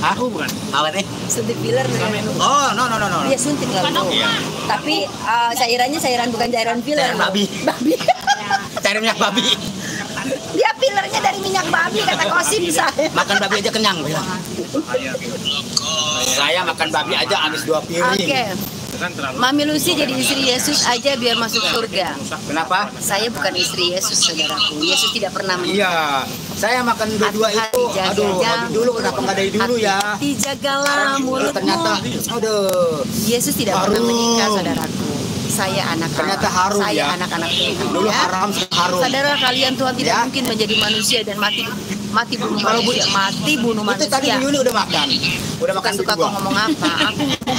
Aku bukan. Apa nih? Suntik filler. Oh, no. Dia suntik lah. Tapi cairannya cairan bukan cairan filler. Cairan babi. Cairan minyak babi. Dia fillernya dari minyak babi kata Kosim saya. Makan babi aja kenyang bilang. Saya makan babi aja habis 2 piring. Oke. Mami Lucy jadi istri Yesus aja biar masuk surga. Kenapa? Saya bukan istri Yesus, saudaraku. Yesus tidak pernah menikah. Iya, saya makan dua itu. Aduh, dulu kenapa nggak dari dulu ya? Dijagalah mulutmu. Ternyata, aduh. Yesus tidak pernah menikah, saudaraku. Saya anak Ternyata harum saya ya. anak-anak Tuhan. Dulu ya. haram, harum. Saudara kalian Tuhan tidak Ya. mungkin menjadi manusia dan mati bunuh Kalau manusia, mati bunuh Itu tadi manusia. Yuni udah makan. Udah makan Suka kau berdua. ngomong apa? Aku mau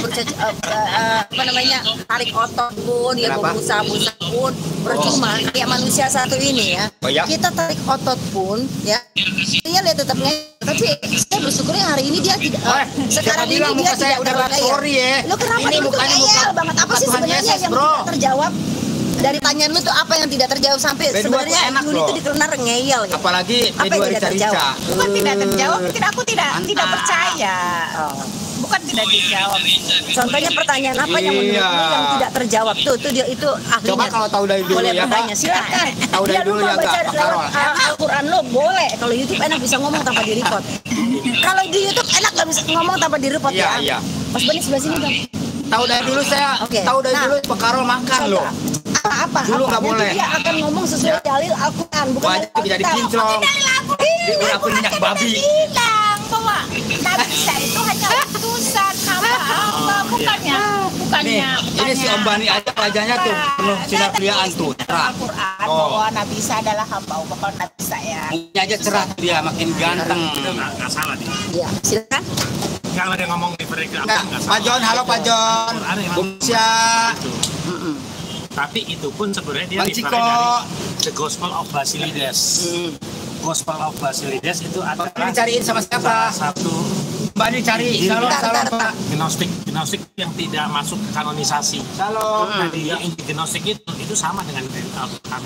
apa namanya, tarik otot pun, ya Kenapa? mau busa pun percuma. Kayak manusia satu ini ya. Oh, ya? Kita tarik otot pun, ya. Dia lihat tetap ngeyel. Tapi saya bersyukurnya hari ini dia tidak. Sekarang siapa ini bilang dia muka saya tidak udah terlalu sorry ya? Lo kenapa Ini dia tuh mukanya ngeyel muka- banget? Apa muka sih Tuhan sebenarnya Yesus, yang bro. tidak terjawab? Dari tanyaan lu tuh apa yang tidak terjawab sampai B2 sebenarnya tuh enak Yuni loh. itu dikenal ngeyel gitu. Apalagi Apa yang B2 tidak rica-rica. terjawab? Bukan tidak terjawab, mungkin aku tidak Mantap. percaya. Bukan tidak dijawab. Contohnya pertanyaan apa yang menurutmu Iya. yang tidak terjawab tuh dia itu ahlinya. Coba kalau tahu dari dulu boleh ya, bertanya, Pak. silakan. Tahu dari Dia dulu lupa ya, baca Kak, Pak lewat Karol. Al-Quran lo boleh. Kalau YouTube enak bisa ngomong tanpa di record. Kalau di YouTube enak nggak bisa ngomong tanpa di record Iya, ya. iya. Mas Bani sebelah sini dong. Tahu dari dulu saya, Oke. tahu dari Nah. dulu Pak Karol makan loh. Apa? Dulu nggak Nanti boleh. Dia akan ngomong sesuai dalil Al-Quran, bukan Wajah dalil jadi Alkitab. kinclong. Udah aku minyak babi. Bilang bahwa Nabi Isa itu hanya utusan hamba Allah, bukannya Nih, ini si Om Bani aja wajahnya tuh penuh sinar keliaan tuh. Cerah. Al-Quran Oh. bahwa Nabi Isa adalah hamba Allah, bukan Nabi Isa ya. Mukanya aja cerah dia, makin ganteng. Nggak salah dia. Iya, silakan. Kalau dia ngomong di mereka Enggak, Pak Jon, halo Pak Jon. Bumsya. Tapi itu pun sebenarnya dia Bang dipakai Ciko. dari The Gospel of Basilides. Gospel of Basilides itu adalah Dicariin sama siapa? salah satu Mbak dicari. Salam, salam Pak. Gnostik yang tidak masuk ke kanonisasi. Salam. Jadi yang inti Gnostik itu sama dengan Al-Quran,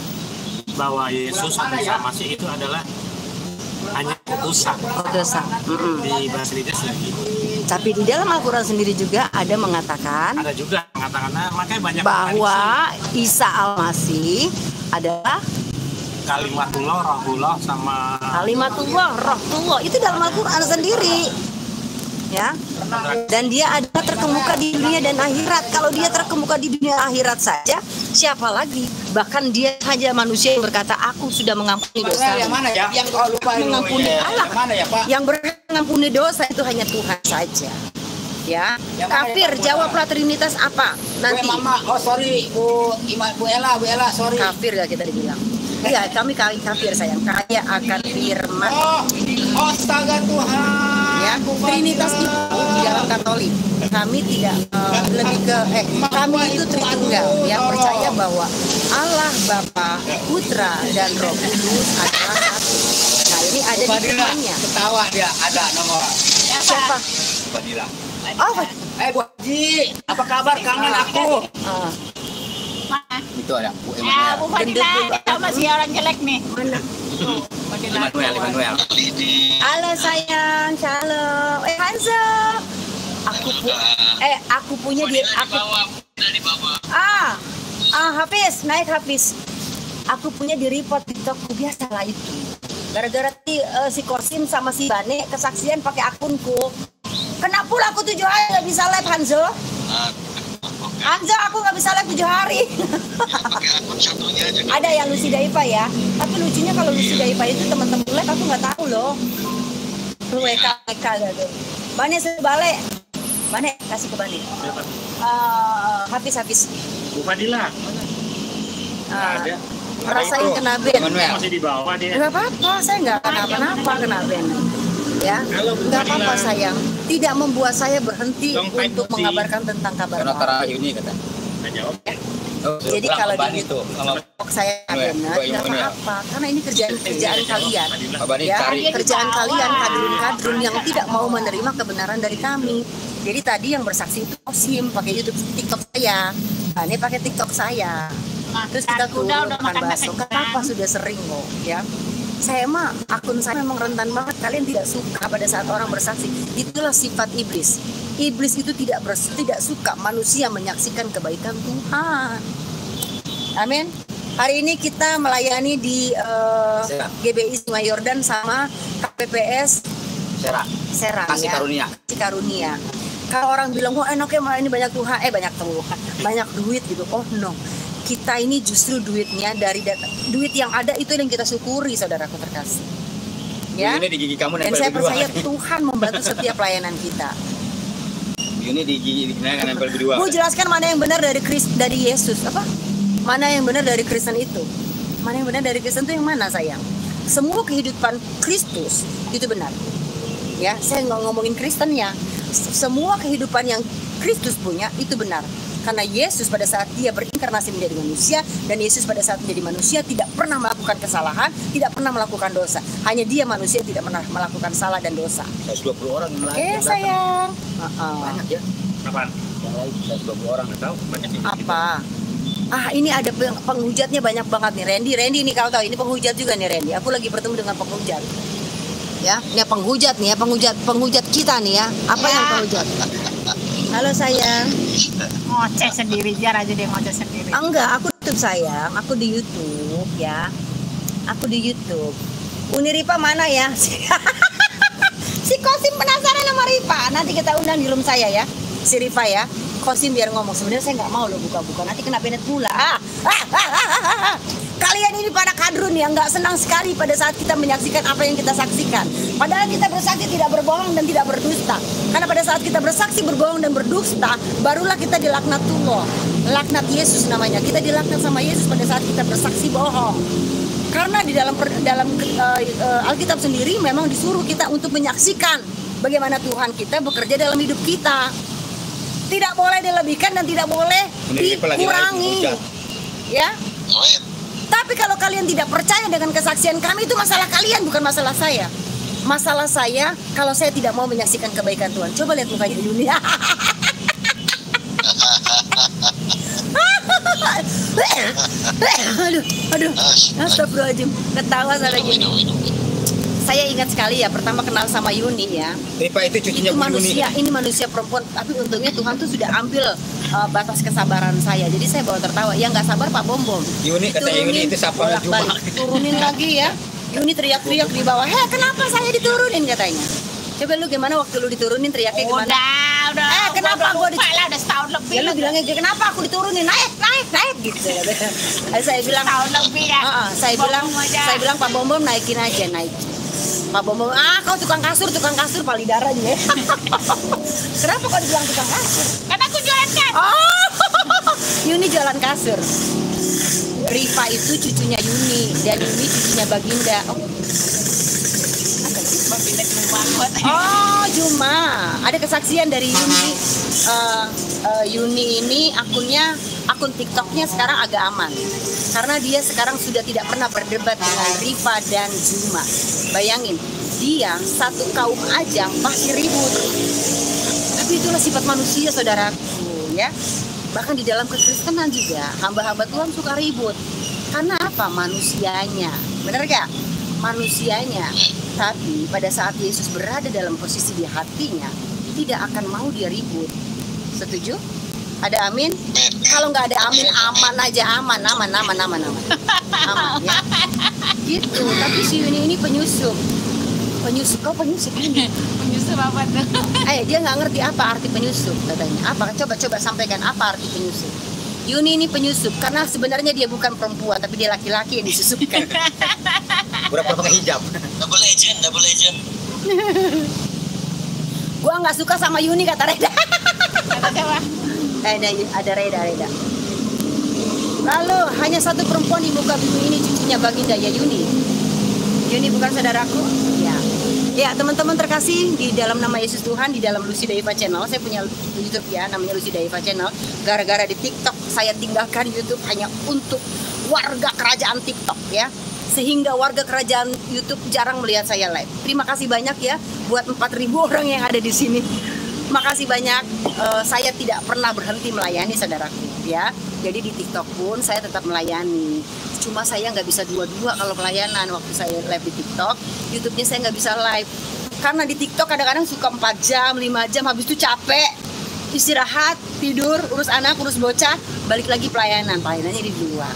bahwa Yesus atau Isa Masih itu adalah hanya utusan. Dosa. Di Basilides lagi Tapi di dalam Al-Quran sendiri juga ada mengatakan ada juga mengatakan, makanya banyak bahwa Isa Al-Masih adalah kalimatullah, rohullah, sama kalimatullah, rohullah. Itu dalam Al-Quran sendiri. Ya. Dan dia adalah terkemuka di dunia dan akhirat. Kalau dia terkemuka di dunia akhirat saja, siapa lagi? Bahkan dia hanya manusia yang berkata, aku sudah mengampuni dosa. Yang mana ya? Yang kau lupa ini. Mengampuni Allah. Yang mana ya Pak? Yang berhak mengampuni dosa itu hanya Tuhan saja. Ya. Yang mana Kafir, yang jawablah Trinitas apa? Nanti. Mama, oh sorry, Bu Ella, sorry. Kafir ya kita dibilang. Iya, kami kafir sayang. Kaya akan firman. Oh, astaga Tuhan. Ya, Trinitas itu di dalam Katolik. Kami tidak lebih ke kami itu Tritunggal, ya, percaya bahwa Allah Bapa, Putra dan Roh Kudus adalah satu. Nah, ini ada di Fadila, firman-Nya. ketawa dia, ada nomor. Siapa? Fadila. Oh, Bu Haji, apa kabar? Kangen aku. Mana? Itu ada Bu Ya, Bu Gendut Fadila, dulu. kita masih orang jelek nih. mana? Emmanuel. Halo sayang, shalom. Hanzo. Aku punya di aku. Hafiz, naik Hafiz. Aku punya di report TikTokku, biasalah itu. Gara-gara si Kosim sama si Bane kesaksian pakai akunku. Kenapa pula aku 7 hari nggak bisa live, Hanzo? Hanzo, aku nggak bisa live 7 hari. Ada yang Lucy Daipa ya. Tapi lucunya kalau Lucy Daipa itu teman-teman live aku nggak tahu loh. WK gitu. Bane sebalik. Bane kasih ke Bane. Hafiz. Bu Fadila. Rasain kena band. Masih di bawah dia. Nggak apa-apa, saya nggak kenapa-napa kena band. Ya, nggak apa-apa sayang. Tidak membuat saya berhenti untuk mengabarkan tentang kabar baik. Yuni kata. Jadi kalau di YouTube saya benar, nggak apa-apa, karena ini kerjaan kalian, ya, kerjaan kalian kadrun yang tidak mau menerima kebenaran dari kami. Jadi tadi yang bersaksi itu Osim pakai YouTube TikTok saya, nah, ini pakai TikTok saya. Terus kita turun makan bakso, kenapa sudah sering kok, ya. Saya mah akun saya memang rentan banget, kalian tidak suka pada saat orang bersaksi. Itulah sifat iblis. Iblis itu tidak suka manusia menyaksikan kebaikan Tuhan. Amin. Hari ini kita melayani di GBI Sungai Yordan sama KPPS Serang Kasih ya. Karunia. Kalau orang bilang, "Oh, enaknya malah ini banyak Tuhan, banyak Tuhan, banyak duit gitu." Oh, no. Kita ini justru duitnya dari duit yang ada itu yang kita syukuri, saudaraku terkasih. Ya. Ini di gigi kamu. Dan saya percaya Tuhan membantu setiap pelayanan kita. Ini di gigi nempel berdua. Mau jelaskan mana yang benar dari Yesus apa? Mana yang benar dari Kristen itu? Mana yang benar dari Kristen itu yang mana sayang? Semua kehidupan Kristus itu benar. Ya, saya nggak ngomongin Kristennya. Semua kehidupan yang Kristus punya itu benar. Karena Yesus pada saat dia berinkarnasi menjadi manusia, dan Yesus pada saat menjadi manusia tidak pernah melakukan kesalahan, tidak pernah melakukan dosa. Hanya dia manusia tidak pernah melakukan salah dan dosa. 120 orang yang Oke, sayang. Banyak ya. Apaan? 120 orang. Nggak tahu. Banyak sih. Apa? Ini ada penghujatnya banyak banget nih. Randy ini kalau tahu ini penghujat juga nih Randy. Aku lagi bertemu dengan penghujat. Ya, ini penghujat nih ya, penghujat kita nih ya. Apa yang penghujat? Halo sayang. Ngoceh sendiri, biar aja dia ngoceh sendiri. Enggak, aku YouTube sayang. Aku di YouTube ya. Aku di YouTube. Uni Ripa mana ya? Si Kosim penasaran sama Ripa. Nanti kita undang di room saya ya. Si Ripa ya. Kosim biar ngomong. Sebenarnya saya nggak mau loh buka-buka. Nanti kena penet pula. Kalian ini para kadrun yang nggak senang sekali pada saat kita menyaksikan apa yang kita saksikan. Padahal kita bersaksi tidak berbohong dan tidak berdusta. Karena pada saat kita bersaksi berbohong dan berdusta, barulah kita dilaknatullah. Laknat Yesus namanya. Kita dilaknat sama Yesus pada saat kita bersaksi bohong. Karena di dalam Alkitab sendiri memang disuruh kita untuk menyaksikan bagaimana Tuhan kita bekerja dalam hidup kita. Tidak boleh dilebihkan dan tidak boleh dikurangi. Ya. Tapi kalau kalian tidak percaya dengan kesaksian kami, itu masalah kalian, bukan masalah saya. Masalah saya kalau saya tidak mau menyaksikan kebaikan Tuhan. Coba lihat mukanya Yuni. Aduh, astagfirullahaladzim. Ketawa saya lagi. Saya ingat sekali ya, pertama kenal sama Yuni ya. Ripa itu cucunya manusia, ini manusia perempuan. Tapi untungnya Tuhan tuh sudah ambil batas kesabaran saya. Jadi saya bawa tertawa. Yang nggak sabar Pak Bom. Yuni kata Yuni itu siapa juga. Turunin lagi ya. Yuni teriak-teriak di bawah. Kenapa saya diturunin katanya? Coba lu gimana waktu lu diturunin teriaknya gimana? Udah. Kenapa gua udah setahun lebih. Ya lu bilangnya kenapa aku diturunin? Naik gitu. Saya bilang tahun lebih ya. Saya bilang Pak Bom naikin aja, naik. Pak Bom, kau tukang kasur palidaran ya. Kenapa kau dibilang tukang kasur? Karena aku jualan kasur. Yuni jualan kasur. Rifa itu cucunya Yuni dan Yuni cucunya Baginda. Cuma ada kesaksian dari Yuni. Yuni ini akun TikToknya sekarang agak aman karena dia sekarang sudah tidak pernah berdebat dengan Rifa dan Zuma. Bayangin, dia satu kaum aja pasti ribut. Tapi itulah sifat manusia, saudaraku, ya. Bahkan di dalam kekristenan juga hamba-hamba Tuhan suka ribut. Karena apa? Manusianya. Benar gak? Manusianya. Tapi pada saat Yesus berada dalam posisi di hatinya, tidak akan mau dia ribut. Setuju? Ada amin? Kalau nggak ada amin, aman aja, aman ya. Gitu. Tapi si Yuni ini penyusup. Kau penyusup ini? Penyusup apa tuh? Dia nggak ngerti apa arti penyusup katanya. Apa? Coba sampaikan apa arti penyusup. Yuni ini penyusup karena sebenarnya dia bukan perempuan, tapi dia laki-laki yang disusupkan. Berapa pakai hijab? Double agent. Gua nggak suka sama Yuni kata Reda. Kata siapa? Ada Reda. Lalu hanya satu perempuan di muka bumi ini cucunya Baginda, ya Yuni. Yuni bukan saudaraku? Ya. Ya teman-teman terkasih, di dalam nama Yesus Tuhan, di dalam Lucy Daiva Channel, saya punya YouTube ya, namanya Lucy Daiva Channel. Gara-gara di TikTok saya tinggalkan YouTube hanya untuk warga kerajaan TikTok ya. Sehingga warga kerajaan YouTube jarang melihat saya live. Terima kasih banyak ya buat 4.000 orang yang ada di sini. Makasih banyak. Saya tidak pernah berhenti melayani saudaraku ya. Jadi di TikTok pun saya tetap melayani. Cuma saya nggak bisa dua-dua kalau pelayanan. Waktu saya live di TikTok, YouTube-nya saya nggak bisa live. Karena di TikTok kadang-kadang suka 4 jam, 5 jam, habis itu capek. Istirahat, tidur, urus anak, urus bocah, balik lagi pelayanan. Pelayanannya di luar.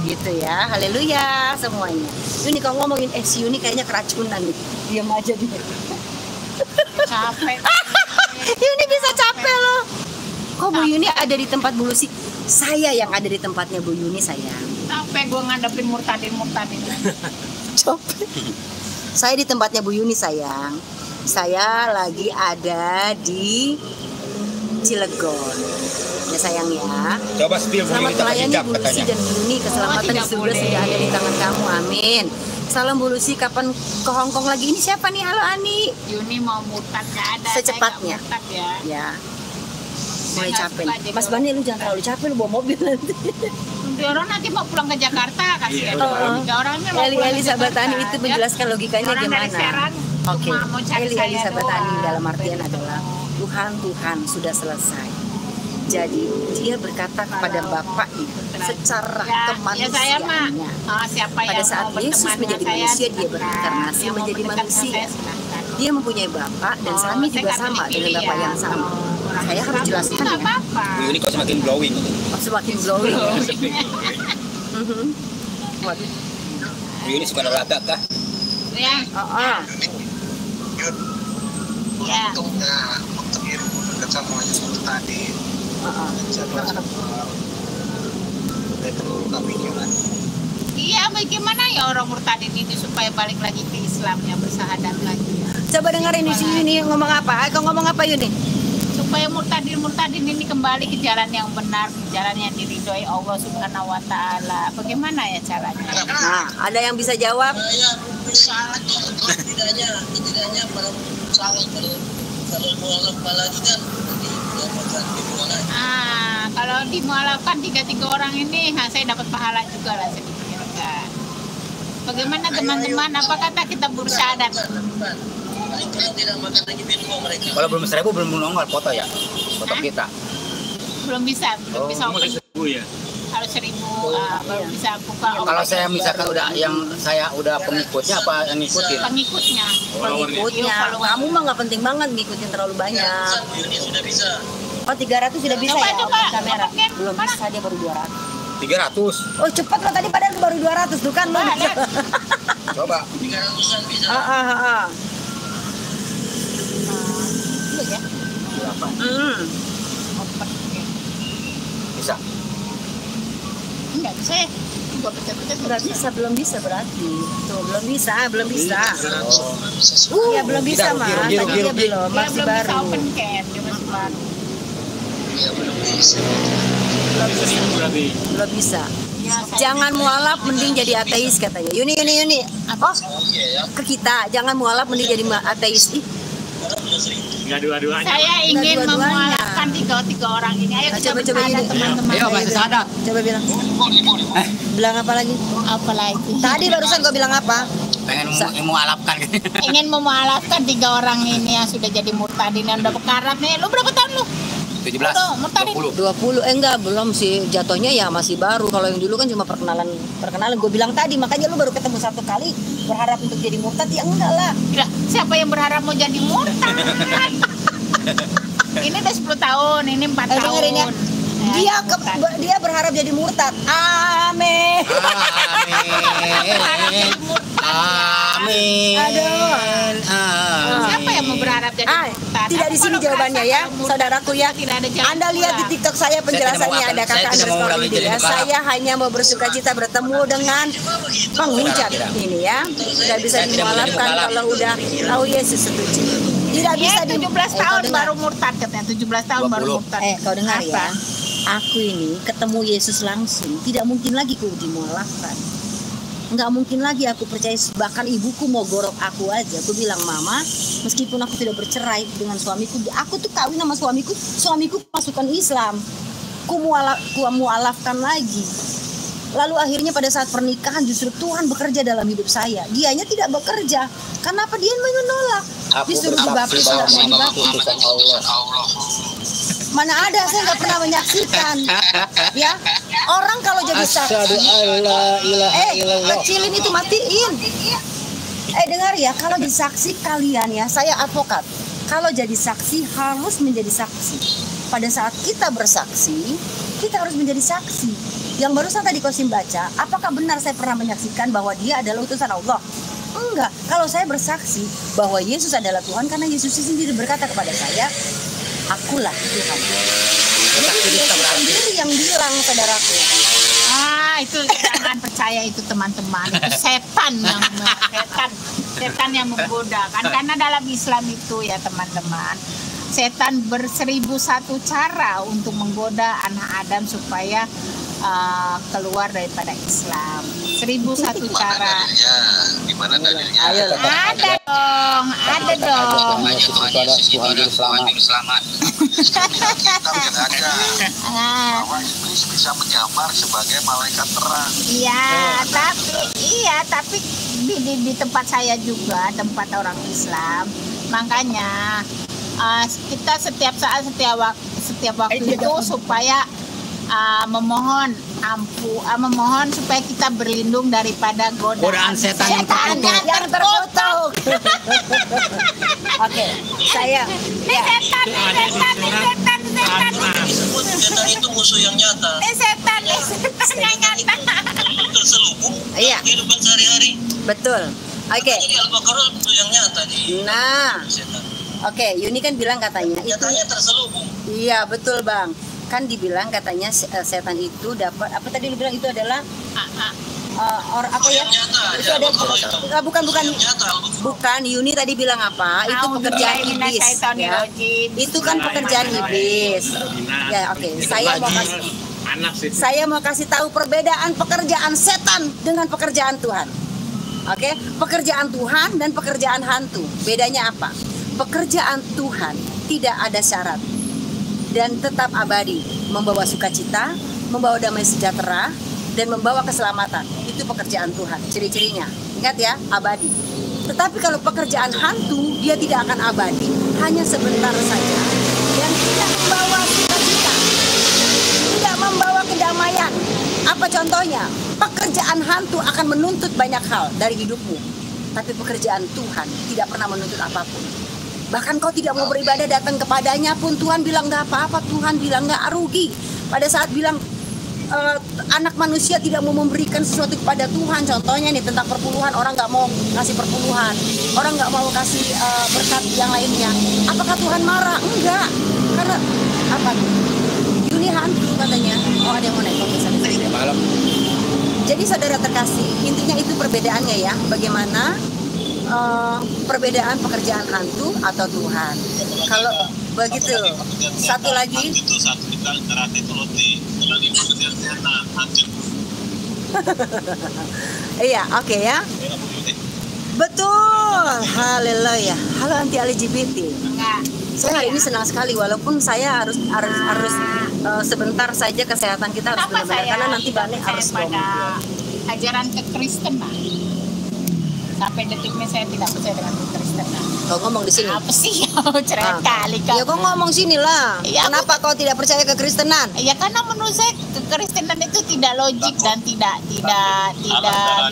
Gitu ya, haleluya semuanya. Yuni kalau ngomongin si Yuni kayaknya keracunan nih. Diam aja dia. Capek. Yuni bisa capek loh. Kok Bu Yuni ada di tempat Bu Lucy? Saya yang ada di tempatnya Bu Yuni sayang. Capek gue ngadepin murtadin. Capek. Saya di tempatnya Bu Yuni sayang. Saya lagi ada di Cilegon. Ya sayang ya. Coba spill Bu Yuni Selamat melayani Bu Lucy dan Bu Yuni. Keselamatan di surga sudah ada di tangan kamu. Amin. Salam Bu Lucy, kapan ke Hongkong lagi? Ini siapa nih? Halo Ani. Yuni mau murtad nggak ada. Secepatnya. Saya nggak murtad ya. Ya. Mulai Saya capek. nggak suka Mas Bani lu jangan terlalu capek, lu bawa mobil nanti. Nanti orang nanti mau pulang ke Jakarta kasihan. Tiga orang ini mau Eli pulang ke Sabatani Jakarta, itu ya. menjelaskan logikanya Orang dari gimana. Serang Oke. mau cari Eli saya Sabatani doang. dalam artian adalah Tuhan sudah selesai. Jadi dia berkata kepada Bapaknya secara Ya saya mah kemanusiaannya. siapa Pada yang saat mau Yesus berteman menjadi dengan manusia, saya, dia berinkarnasi yang mau menjadi berdekat dengan manusia. saya, silakan. Dia mempunyai Bapak dan kami Saya juga nggak sama pilih-pilih dengan Bapak ya. yang sama. Orang Saya harus Islam jelaskan nggak ya. apa-apa. Bu Yuni kok semakin glowing. Semakin glowing. Mhm. Waduh. Bu Yuni suka olahraga kah? Ya, Ah. ya. Untuk dekat sama Yesus tadi. Itu kami gimana? Iya, bagaimana ya orang murtadin ini supaya balik lagi ke Islamnya, bersahadat lagi. Coba dengerin di sini nih ngomong apa? Kau ngomong apa Yuni? Supaya murtadin ini kembali ke jalan yang benar, ke jalan yang diridhoi Allah Subhanahu wa taala. Bagaimana ya caranya? Nah, ada yang bisa jawab? Saya sangat tidaknya para sangat kalau mualaf lagi kan Kalau dimualafkan 3 orang ini, saya dapat pahala juga lah sedikit kan. Bagaimana teman-teman? Apa kata kita bersyahadat? tidak makan lagi minum mereka. Kalau belum 1.000 belum nongol foto ya? Foto kita. Belum bisa open. Ya. Kalau 1.000 baru bisa buka. Kalau saya misalkan saya udah pengikutnya apa yang ngikutin? Pengikutnya. Pengikutnya. Kamu mah nggak penting banget ngikutin terlalu banyak. Ini sudah bisa. Oh 300 sudah bisa Coba, ya? coba. Open kamera. Open. Belum Mana? bisa, dia baru 200. 300. Oh cepat lo tadi padahal baru 200 tuh kan lo. Coba. 300-an bisa. Iya ya. Berapa? Open. Bisa. Enggak bisa ya. Gua pecah-pecah. Nggak bisa, belum bisa berarti. Tuh belum bisa. Oh. Iya belum bisa Tidak, mah. rugi, Tadi dia belum, Dia masih belum bisa baru. open cam, dia masih baru. Ya belum bisa. Berarti. Belum bisa. Ya, saya Jangan mualaf mending jadi ateis katanya. Yuni. Apa? Ke kita, jangan mualaf mending jadi ateis. Ih, Enggak dua-duanya. Saya ingin Nggak dua-duanya. memualafkan 3 orang ini. Ayo Nah, kita coba bersahadat ini. teman-teman. Ayo bahasa sadat. coba bilang. Bilang apa lagi? Apalagi. Tadi barusan gue bilang apa? Pengen mualafkan. Ingin memualafkan 3 orang ini yang sudah jadi murtadin yang udah bekarat nih. Lu berapa tahun lu? 17. Udah, murtadin. 20 enggak belum sih, jatuhnya ya masih baru. Kalau yang dulu kan cuma perkenalan gue bilang tadi, makanya lu baru ketemu 1 kali berharap untuk jadi murtad, ya enggak lah. Lah, siapa yang berharap mau jadi murtad? Ini udah 10 tahun, ini 4 tahun. Dengerin ya. Dia berharap jadi murtad. Amin. Amin. Aduh. Siapa yang mau berharap jadi murtad? Tidak di sini Kalau jawabannya merasa ya, kalau murtad saudaraku ya. tidak ada jalan Anda lihat di keluar. TikTok saya penjelasannya, ada kakak saya tidak mau underscore mengulangi Widya jadi ya. mukalaf. Saya hanya mau bersuka cita bertemu dengan penghujat ini ya. Tidak bisa Saya tidak mau jadi dimualafkan mukalaf. kalau udah tahu Yesus setuju. Tidak bisa Ya, 17 tahun baru murtad katanya. 17 tahun baru 20. murtad. Kau dengar ya. Apa? aku ini ketemu Yesus langsung, tidak mungkin lagi ku dimualafkan. Nggak mungkin lagi aku percaya. Bahkan ibuku mau gorok aku aja. Aku bilang, mama, meskipun aku tidak bercerai dengan suamiku, aku tuh kawin sama suamiku masukkan Islam. Ku mualafkan lagi. Lalu akhirnya pada saat pernikahan justru Tuhan bekerja dalam hidup saya. Dianya tidak bekerja. Kenapa dia menolak? Disuruh dibaptis dan dibaptis. Mana ada, saya nggak pernah menyaksikan. Ya, orang kalau jadi saksi, kecilin itu, matiin. Dengar ya, kalau di saksi kalian ya, saya advokat. Kalau jadi saksi harus menjadi saksi. Pada saat kita bersaksi, kita harus menjadi saksi. Yang barusan tadi Kosim baca, apakah benar saya pernah menyaksikan bahwa dia adalah utusan Allah? Enggak. Kalau saya bersaksi bahwa Yesus adalah Tuhan, karena Yesus sendiri berkata kepada saya, akulah Tuhan. Yesus sendiri yang bilang, saudaraku. Itu jangan percaya itu, teman-teman. Itu setan yang menggoda kan. Karena dalam Islam itu ya teman-teman, setan berseribu satu cara untuk menggoda anak Adam supaya keluar daripada Islam. 1001 cara. Gimana dalilnya? Ada dong. Tuhan juru selamat. Kita ada bahwa iblis bisa menyamar sebagai malaikat terang. Tapi di tempat saya juga, tempat orang Islam. Makanya kita setiap saat, setiap waktu itu supaya memohon supaya kita berlindung daripada godaan setan yang terkutuk. Oke, saya setan itu musuh yang nyata. setan yang nyata. Terselubung Iya. kehidupan sehari-hari. betul. Oke. Jadi Al-Baqarah musuh yang nyata di setan. Oke, Yuni kan bilang katanya itu. Nyatanya terselubung. Iya, betul Bang. Kan dibilang katanya setan itu dapat, apa tadi lu bilang itu adalah apa ya? Itu ada bukan Yuni tadi bilang apa? Itu pekerjaan iblis. Ya. Itu kan pekerjaan iblis. Ya, oke. Saya mau kasih tahu perbedaan pekerjaan setan dengan pekerjaan Tuhan. Oke, pekerjaan Tuhan dan pekerjaan hantu. Bedanya apa? Pekerjaan Tuhan tidak ada syarat dan tetap abadi, membawa sukacita, membawa damai sejahtera, dan membawa keselamatan. Itu pekerjaan Tuhan, ciri-cirinya. Ingat ya, abadi. Tetapi kalau pekerjaan hantu, dia tidak akan abadi, hanya sebentar saja, dan tidak membawa sukacita, tidak membawa kedamaian. Apa contohnya? Pekerjaan hantu akan menuntut banyak hal dari hidupmu, tapi pekerjaan Tuhan tidak pernah menuntut apapun. Bahkan kau tidak mau beribadah, datang kepadanya pun Tuhan bilang nggak apa-apa. Tuhan bilang nggak rugi. Pada saat bilang anak manusia tidak mau memberikan sesuatu kepada Tuhan, contohnya nih tentang perpuluhan, orang nggak mau kasih perpuluhan, orang nggak mau kasih berkat yang lainnya. Apakah Tuhan marah? Enggak. Karena apa? Yuni hantu katanya. Oh, ada yang mau naik malam. Jadi saudara terkasih, intinya itu perbedaannya ya. Bagaimana perbedaan pekerjaan hantu atau Tuhan. Kalau begitu, satu lagi. Iya, oke ya. Betul. Haleluya. Halo anti LGBT. Saya hari ini senang sekali, walaupun saya harus sebentar saja kesehatan kita harus benar-benar, karena nanti Bani harus pada ajaran kekristenan. Sampai detik ini saya tidak percaya dengan kekristenan. Kau ngomong di sini. Apa sih? Cerita kali kau. Ya kau ngomong sini lah. Ya, kenapa kau tidak percaya kekristenan? Ya karena menurut saya kekristenan itu tidak logik dan tidak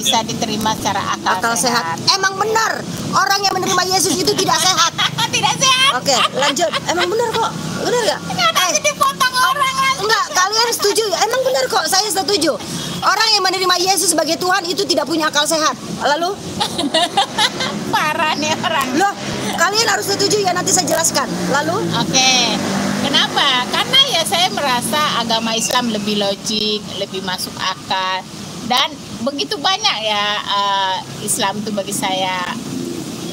bisa diterima secara akal sehat. Emang benar orang yang menerima Yesus itu tidak sehat. Tidak sehat. Oke, lanjut. Emang benar kok. Benar nggak? Nanti dipotong orang lagi. Enggak, kalian setuju? Emang benar kok. Saya setuju. Orang yang menerima Yesus sebagai Tuhan itu tidak punya akal sehat. Lalu? Parah nih orang. Loh, kalian harus setuju ya, nanti saya jelaskan. Lalu? Oke. Kenapa? Karena ya saya merasa agama Islam lebih logik, lebih masuk akal. Dan begitu banyak ya Islam itu bagi saya.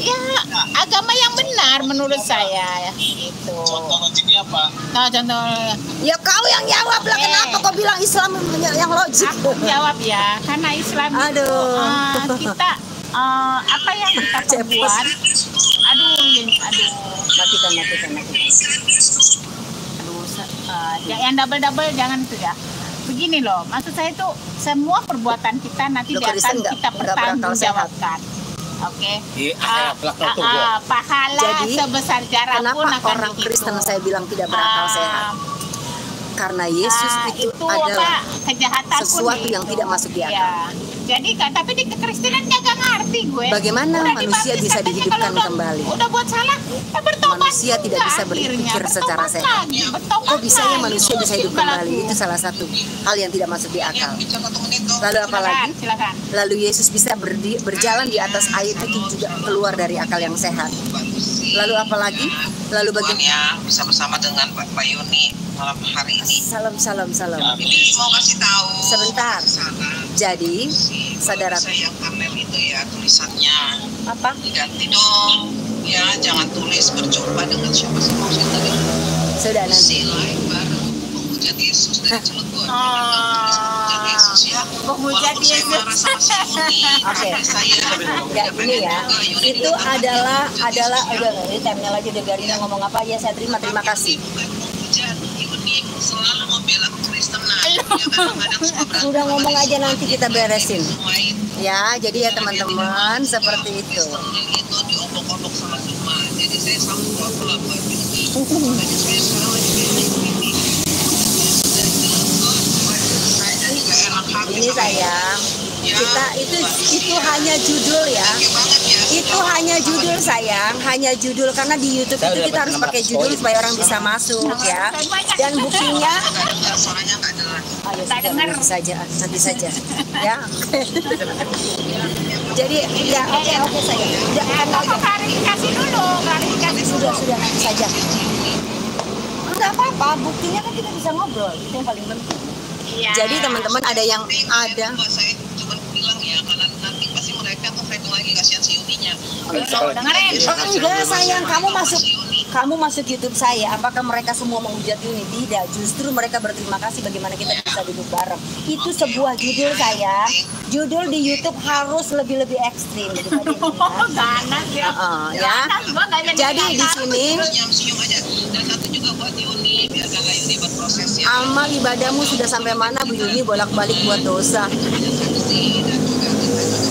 Ya, agama yang benar menurut saya gitu. Contoh logiknya apa? Nah, contoh Ya kau yang jawab lah, kenapa kau bilang Islam yang logik? aku jawab ya, karena Islam itu Aduh. kita apa yang kita perbuat. Aduh. Matikan. Yang double jangan itu ya. Begini loh, maksud saya itu semua perbuatan kita nanti Loh, akan Kristen kita nggak berakal sehat. pertanggungjawabkan. Oke. Di akhirat kelak tunggu. Pahala Jadi, sebesar jarak pun Kenapa akan orang dihitung. Kristen saya bilang tidak berakal sehat? Karena Yesus itu adalah kejahatan sesuatu yang tidak masuk di akal. Ya. Jadi tapi di kekristenannya gak ngerti gue. Bagaimana Udah manusia dibaptis, bisa katanya dihidupkan kalau kembali? Udah buat salah, ya bertobat Manusia juga tidak bisa akhirnya. berpikir secara Bertobat sehat. lagi, bertobat Kok bisa ya lagi. manusia bisa hidup Juga kembali? lagu. Itu salah satu hal yang tidak masuk di akal. Bicara 1 menit dong. Lalu apa lagi? Silakan. Lalu Yesus bisa berjalan di atas air, itu juga keluar dari akal yang sehat. Lalu apa lagi? Lalu Tuhan bagaimana? ya bisa bersama dengan Pak Yuni malam hari ini. Salam. Ini mau kasih tahu. Sebentar. Jadi, saudara, Saya yang Karmel itu ya tulisannya apa? diganti dong. Ya jangan tulis berjumpa dengan siapa sih maksudnya tadi. Sudah nanti. Si lain baru penghujat Yesus dari Cilegon. Penghujat Yesus ya. Penghujat Walaupun saya Yesus. marah sama si Yuni, Oke. tapi saya Ya ini ya, itu adalah udah ini timeline lagi udah biarin dia ngomong apa ya, saya terima kasih. bukan penghujat Yuni selalu membela kekristenan. Ya kadang-kadang suka berantem. Udah ngomong aja nanti kita beresin. Semua itu. Ya, jadi ya teman-teman seperti itu. Kristennya itu diobok-obok sama semua. Jadi saya sanggup apa lah buat ini. Makanya saya sekarang lagi kayak gini. Dari Cilegon, saya juga enak hati Ini sama sayang, kita itu hanya judul ya. Oke banget ya. Itu hanya judul sayang, hanya judul karena di YouTube itu kita harus pakai judul supaya orang bisa masuk ya. Dan buktinya, Suaranya nggak jelas. ayo Tak sudah, dengar. nanti saja, ya. Jadi ya oke sayang. Jangan Aku klarifikasi dulu, klarifikasi sudah nanti saja. Enggak apa-apa, buktinya kan kita bisa ngobrol, itu yang paling penting. Iya. Jadi teman-teman ada yang ada. Saya cuma bilang ya karena nanti pasti mereka tuh fighting lagi kasihan si Yuninya. dengerin. Enggak sayang, kamu masuk YouTube saya. Apakah mereka semua menghujat ini? Tidak, justru mereka berterima kasih bagaimana kita bisa duduk bareng. Itu sebuah judul sayang. Judul di YouTube harus lebih ekstrim daripada ini, ya. Ganas ya. Ya. Jadi di sini Senyum aja. Dan satu juga buat Yuni biar kakak Yuni berproses ya. amal ibadahmu sudah sampai mana Bu Yuni, bolak-balik buat dosa.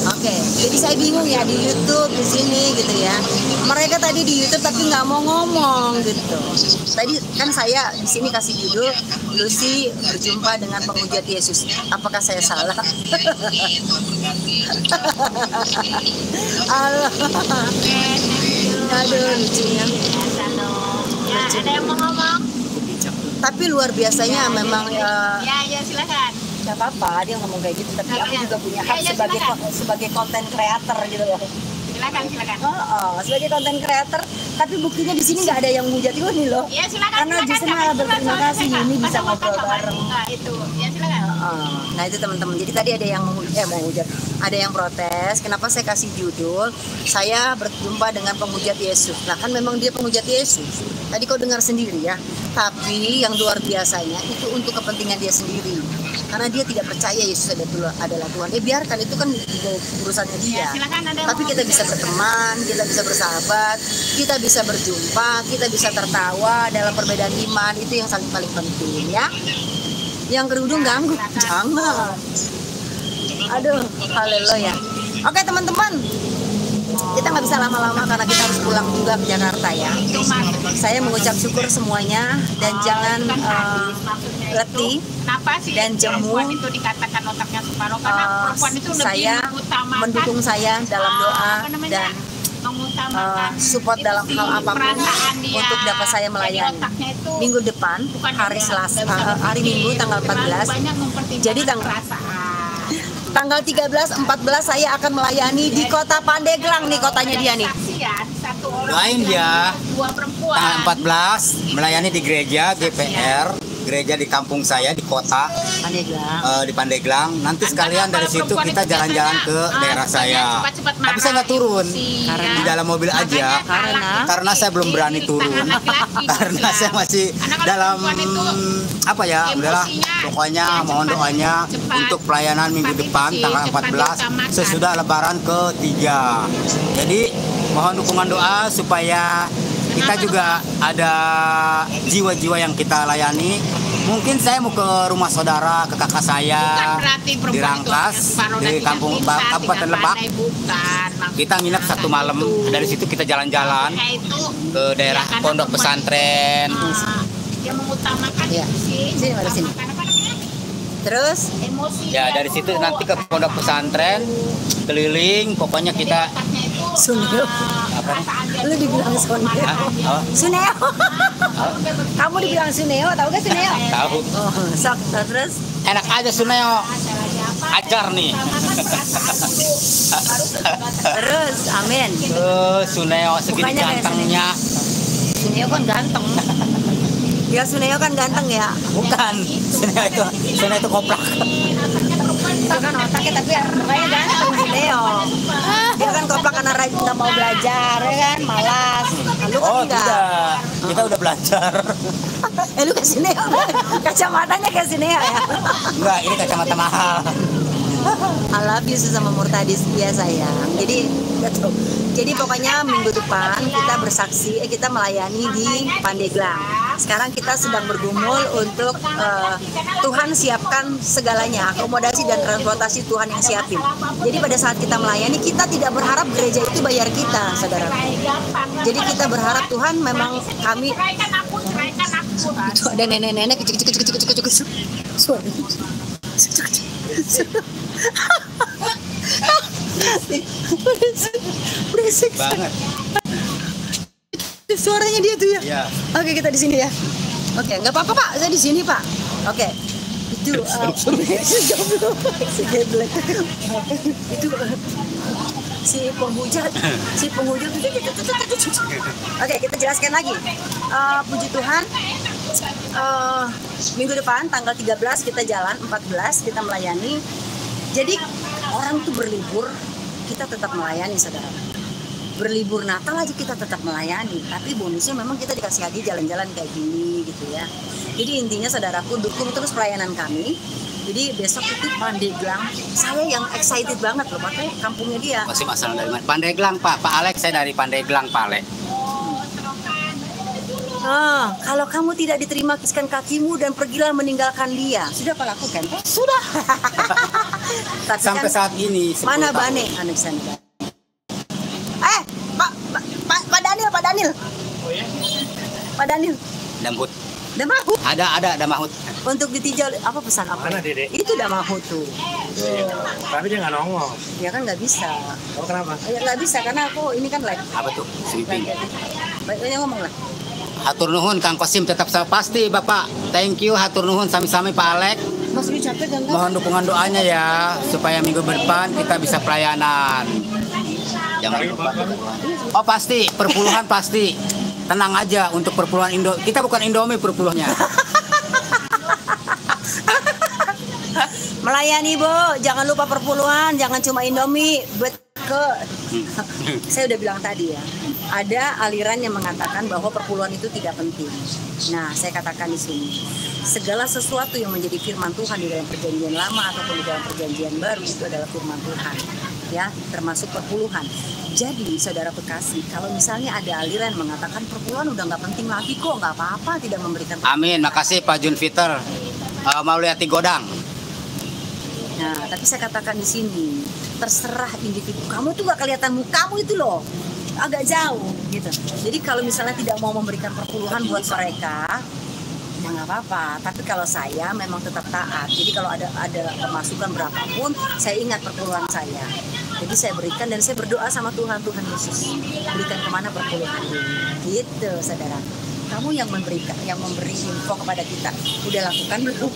Oke, jadi saya bingung ya di YouTube di sini gitu ya. Mereka tadi di YouTube tapi nggak mau ngomong gitu. Tadi kan saya di sini kasih judul Lucy berjumpa dengan penghujat Yesus. Apakah saya salah? Aduh, lucunya. Ya, ada yang mau ngomong? Tapi luar biasanya memang Ya, silakan. nggak apa-apa dia ngomong kayak gitu. Tapi aku Ya. juga punya hak Ya, sebagai konten creator gitu ya. Silakan. Sebagai konten creator, tapi buktinya di sini nggak ada yang menghujat Yuni loh. Ya, silakan. Karena justru malah berterima kasih Yuni bisa ngobrol bareng. Nah, itu. Ya, silakan. Nah itu teman-teman. Jadi tadi ada yang menghujat, ada yang protes. Kenapa saya kasih judul? Saya berjumpa dengan penghujat Yesus. Nah kan memang dia penghujat Yesus. Tadi kau dengar sendiri ya. Tapi yang luar biasanya itu untuk kepentingan dia sendiri. Karena dia tidak percaya Yesus adalah Tuhan. Biarkan itu kan urusannya dia. Ya, silakan, ada yang Tapi mau kita bisa berteman, kita bisa bersahabat, kita bisa berjumpa, kita bisa tertawa dalam perbedaan iman. Itu yang paling penting ya. Yang kerudung ganggu, jangan. Aduh, haleluya. Oke teman-teman, kita nggak bisa lama-lama karena kita harus pulang juga ke Jakarta ya. Saya mengucap syukur semuanya dan jangan letih Kenapa sih dan jemu. perempuan itu dikatakan otaknya separuh? Karena perempuan itu lebih Saya mengutamakan mendukung saya dalam doa dan mengutamakan support dalam itu hal apapun perasaan dia. untuk dapat saya Jadi melayani. otaknya itu Minggu depan, bukan hari dia, Selasa, nggak bisa hari berpikir, Minggu tanggal terlalu 14. banyak mempertimbangkan Jadi perasaan. Tanggal 13, 14 saya akan melayani di kota Pandeglang nih kotanya dia nih. Saksian, satu orang Doain dia. dua perempuan. Tanggal 14 melayani di gereja GPR gereja di kampung saya di kota Pandeglang. di Pandeglang. Nanti sekalian dari situ kita jalan-jalan ke daerah saya. Tapi saya nggak turun di dalam mobil aja karena saya belum berani turun karena saya masih dalam apa ya, udahlah pokoknya mohon doanya untuk pelayanan minggu depan tanggal 14 sesudah Lebaran ketiga. Jadi mohon dukungan doa supaya kita juga ada jiwa-jiwa yang kita layani. Mungkin saya mau ke rumah saudara, ke kakak saya di Rangkas, di kampung Kabupaten Lebak. Kita nginep 1 malam. Dari situ kita jalan-jalan ke daerah pondok pesantren. Dia mengutamakan Sini. Terus? Ya dari situ nanti ke pondok pesantren, keliling. Pokoknya kita Suneo. Lu dibilang Suneo. Suneo. Kamu dibilang Suneo, tahu gak Suneo? Tahu. Oh, sok. Terus? Enak aja Suneo. Ajar nih. Terus, amin. Suneo segini Mukanya kayak gantengnya. Suneo kan ganteng. Ya Suneo kan ganteng ya. Bukan. Suneo itu koplak. Itu kan otaknya tapi mukanya ganteng Suneo. Dia kan koplak karena nggak mau belajar ya kan, malas. Lu kan enggak. Tidak. Kita udah belajar. Lu ke Suneo. Kacamatanya kayak Suneo ya. Enggak, ini kacamata mahal. I love you sesama Murtadis ya sayang. Jadi pokoknya minggu depan kita bersaksi, kita melayani di Pandeglang. Sekarang kita sedang bergumul untuk Tuhan siapkan segalanya, akomodasi dan transportasi Tuhan yang siapin. Jadi pada saat kita melayani, kita tidak berharap gereja itu bayar kita, saudara. Jadi kita berharap Tuhan memang kami. Itu ada nenek-nenek kecil-kecil. Berisik Banget. suaranya dia tuh ya. Iya. Oke, kita di sini ya. Oke, nggak apa-apa Pak, saya di sini Pak. Oke, itu si geblek. Itu si penghujat. Oke, kita jelaskan lagi. Puji Tuhan. Minggu depan tanggal 13 kita jalan, 14 kita melayani. Jadi orang tuh berlibur, kita tetap melayani saudara. Berlibur Natal aja kita tetap melayani, tapi bonusnya memang kita dikasih hadiah jalan-jalan kayak gini gitu ya. Jadi intinya saudaraku dukung terus pelayanan kami. Jadi besok itu Pandeglang, saya yang excited banget loh, makanya kampungnya dia. Masih masalah dari mana? Pandeglang Pak Alex, saya dari Pandeglang Pak Alex. Kalau kamu tidak diterima, kiskan kakimu dan pergilah meninggalkan dia. Sudah Pak lakukan? Sudah. Tapi sampai kan, saat ini mana 10 tahun. Bane? Pak Daniel. Oh ya? Pak Daniel. Damhut. Damahut. Ada Damahut. Untuk ditinjau apa pesan apa? Mana, Dede? Itu Damahut tuh. Tapi dia nggak nongol. Ya kan nggak bisa. Oh, kenapa? Ya nggak bisa karena aku ini kan live. Apa tuh? Sweeping. Baiknya ngomong lah. Hatur nuhun Kang Kosim, tetap pasti Bapak. Thank you, hatur nuhun sami-sami Pak Alex. Mas lu capek kan? Mohon dukungan doanya ya supaya minggu depan kita bisa pelayanan. Jangan lupa. Oh pasti, perpuluhan pasti. Tenang aja untuk perpuluhan Indo. Kita bukan Indomie perpuluhannya. Melayani Bu, jangan lupa perpuluhan, jangan cuma Indomie. Saya udah bilang tadi ya, ada aliran yang mengatakan bahwa perpuluhan itu tidak penting. Nah, saya katakan di sini, segala sesuatu yang menjadi firman Tuhan di dalam perjanjian lama ataupun di dalam perjanjian baru itu adalah firman Tuhan, ya, termasuk perpuluhan. Jadi, saudara kekasih, kalau misalnya ada aliran yang mengatakan perpuluhan udah nggak penting lagi kok, nggak apa-apa, tidak memberikan. Amin, makasih Pak Junfiter. Mauliati Godang. Nah, tapi saya katakan di sini, terserah individu. Kamu tuh gak kelihatan mukamu itu loh, agak jauh gitu. Jadi kalau misalnya tidak mau memberikan perpuluhan buat mereka, ya nggak apa-apa. Tapi kalau saya memang tetap taat. Jadi kalau ada pemasukan berapapun, saya ingat perpuluhan saya. Jadi saya berikan dan saya berdoa sama Tuhan Yesus, berikan kemana perpuluhan ini. Gitu, saudara. Kamu yang memberi info kepada kita, udah lakukan belum?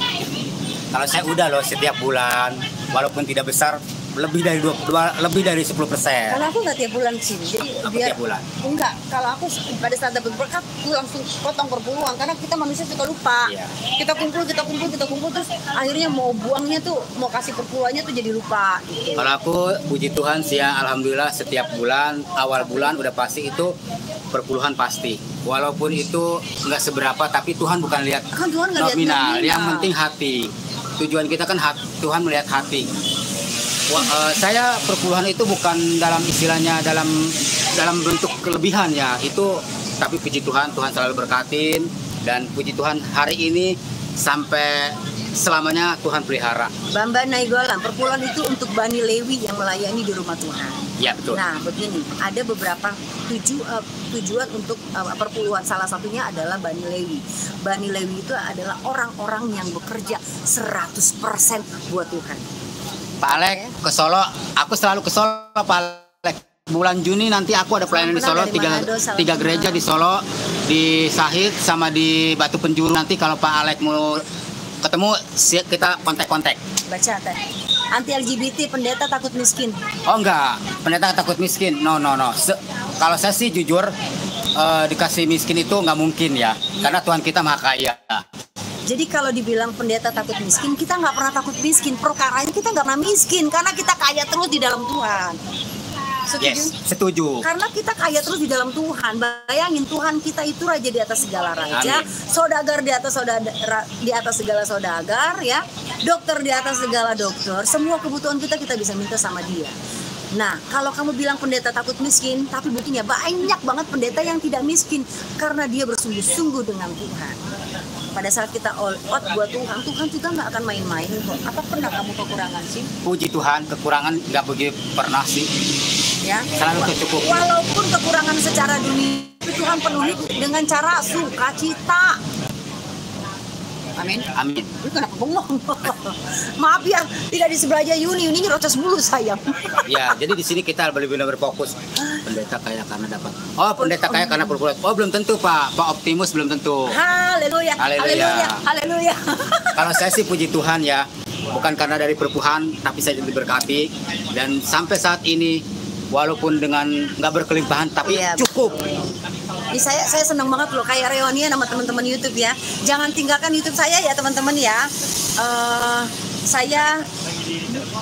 Kalau saya udah loh setiap bulan, walaupun tidak besar, lebih dari 10%. Kalau aku nggak tiap bulan sih, jadi biar tiap bulan? enggak. Kalau aku pada saat dapat berkat, aku langsung potong perpuluhan karena kita manusia suka lupa. Iya. Kita kumpul terus akhirnya mau buangnya tuh, mau kasih perpuluhannya tuh jadi lupa. Gitu. Kalau aku puji Tuhan sih ya, alhamdulillah setiap bulan awal bulan udah pasti itu perpuluhan pasti. Walaupun itu nggak seberapa, tapi Tuhan bukan lihat Kan Tuhan nggak lihat nominal, nominal. yang penting hati. Tujuan kita kan Tuhan melihat hati. Saya perpuluhan itu bukan dalam istilahnya dalam bentuk kelebihan ya, itu tapi puji Tuhan selalu berkatin, dan puji Tuhan hari ini sampai selamanya Tuhan pelihara. Bamba Nainggolan, perpuluhan itu untuk Bani Lewi yang melayani di rumah Tuhan. Ya betul. Nah begini, ada beberapa tujuan untuk perpuluhan. Salah satunya adalah Bani Lewi. Bani Lewi itu adalah orang-orang yang bekerja 100% buat Tuhan. Pak Alek ke Solo, aku selalu ke Solo Pak Alek. Bulan Juni nanti aku ada pelayanan di Solo, tiga gereja di Solo, di Sahid sama di Batu Penjuru. Nanti kalau Pak Alek mau ketemu kita kontak-kontak. Baca tadi. Anti LGBT, pendeta takut miskin. Oh enggak, pendeta takut miskin. No. Kalau saya sih jujur dikasih miskin itu nggak mungkin ya, karena Tuhan kita maha kaya. Jadi kalau dibilang pendeta takut miskin, kita nggak pernah takut miskin. Perkaranya kita nggak pernah miskin karena kita kaya terus di dalam Tuhan. Setuju? Yes, setuju. Karena kita kaya terus di dalam Tuhan. Bayangin, Tuhan kita itu raja di atas segala raja, Amin. saudagar di atas segala saudagar, ya, dokter di atas segala dokter. Semua kebutuhan kita bisa minta sama Dia. Nah, kalau kamu bilang pendeta takut miskin, tapi buktinya banyak banget pendeta yang tidak miskin karena dia bersungguh-sungguh dengan Tuhan. Pada saat kita all out buat Tuhan juga nggak akan main-main kok. Apa pernah kamu kekurangan sih? Puji Tuhan, kekurangan nggak begitu pernah sih. Ya. Selalu tercukupi. Walaupun kekurangan secara dunia, tapi Tuhan penuhi dengan cara sukacita. Amin. Amin. Lu kenapa bengong? Maaf ya, tidak di sebelahnya Yuni nyerocos mulu sayang. Ya, jadi di sini kita benar-benar berfokus. Pendeta kaya karena dapat. Oh, pendeta kaya karena perpuluhan. Oh, belum tentu Pak. Pak Optimus belum tentu. Haleluya. Haleluya. Kalau saya sih puji Tuhan ya, bukan karena dari perpuluhan, tapi saya diberkati, dan sampai saat ini walaupun dengan nggak berkelimpahan, tapi Iya, cukup. Saya senang banget loh, kayak reunian sama teman-teman YouTube ya. Jangan tinggalkan YouTube saya ya teman-teman ya. Saya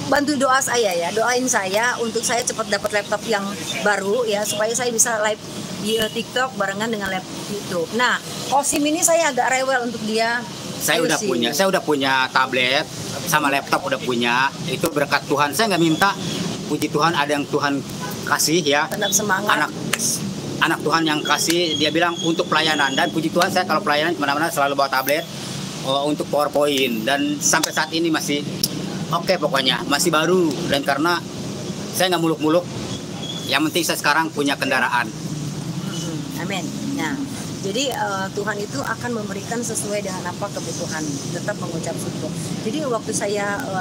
bantu doa saya ya, doain saya untuk saya cepat dapat laptop yang baru ya, supaya saya bisa live di TikTok barengan dengan laptop YouTube. Nah, Osim ini saya agak rewel untuk dia. Saya udah punya tablet sama laptop udah punya. Itu berkat Tuhan. Saya nggak minta. Puji Tuhan ada yang Tuhan kasih ya. Tetap semangat. Anak Tuhan yang kasih, dia bilang untuk pelayanan, dan puji Tuhan saya kalau pelayanan kemana-mana selalu bawa tablet untuk PowerPoint, dan sampai saat ini masih oke, pokoknya masih baru, dan karena saya nggak muluk-muluk, yang penting saya sekarang punya kendaraan. Amin. Nah, jadi Tuhan itu akan memberikan sesuai dengan apa kebutuhan. Tetap mengucap syukur. Jadi waktu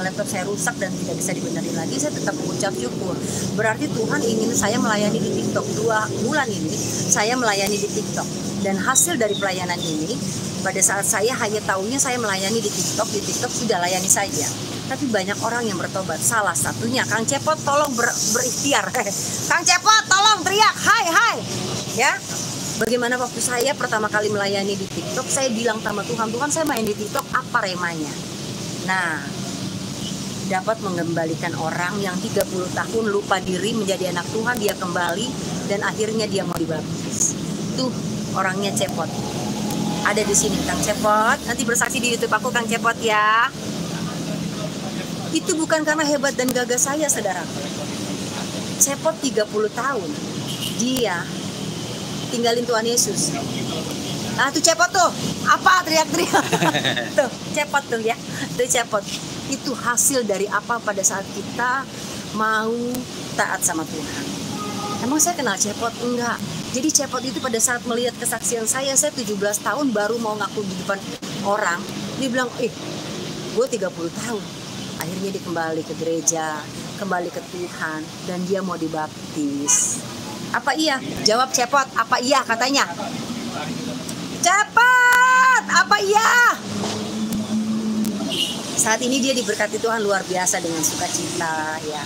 laptop saya rusak dan tidak bisa dibenerin lagi, saya tetap mengucap syukur. Berarti Tuhan ingin saya melayani di TikTok. 2 bulan ini saya melayani di TikTok. Dan hasil dari pelayanan ini, pada saat saya hanya tahunya saya melayani di TikTok sudah layani saja. Tapi banyak orang yang bertobat. Salah satunya Kang Cepot, tolong berikhtiar. Kang Cepot, tolong teriak, hai. Ya. Bagaimana waktu saya pertama kali melayani di TikTok, saya bilang sama Tuhan, saya main di TikTok, apa remanya? Nah, dapat mengembalikan orang yang 30 tahun lupa diri menjadi anak Tuhan, dia kembali, dan akhirnya dia mau dibaptis. Tuh, orangnya Cepot. Ada di sini, Kang Cepot. Nanti bersaksi di YouTube aku, Kang Cepot ya. Itu bukan karena hebat dan gagah saya, saudara. Cepot 30 tahun. Dia tinggalin Tuhan Yesus. Nah, tuh Cepot tuh. Apa teriak-teriak? Tuh, Cepot tuh ya. Tuh Cepot. Itu hasil dari apa pada saat kita mau taat sama Tuhan. Emang saya kenal Cepot? Enggak. Jadi Cepot itu pada saat melihat kesaksian saya 17 tahun baru mau ngaku di depan orang. Dia bilang, gue 30 tahun. Akhirnya dia kembali ke gereja, kembali ke Tuhan, dan dia mau dibaptis. Apa iya? Jawab Cepot, apa iya katanya? Cepot, apa iya? Saat ini dia diberkati Tuhan luar biasa dengan sukacita ya.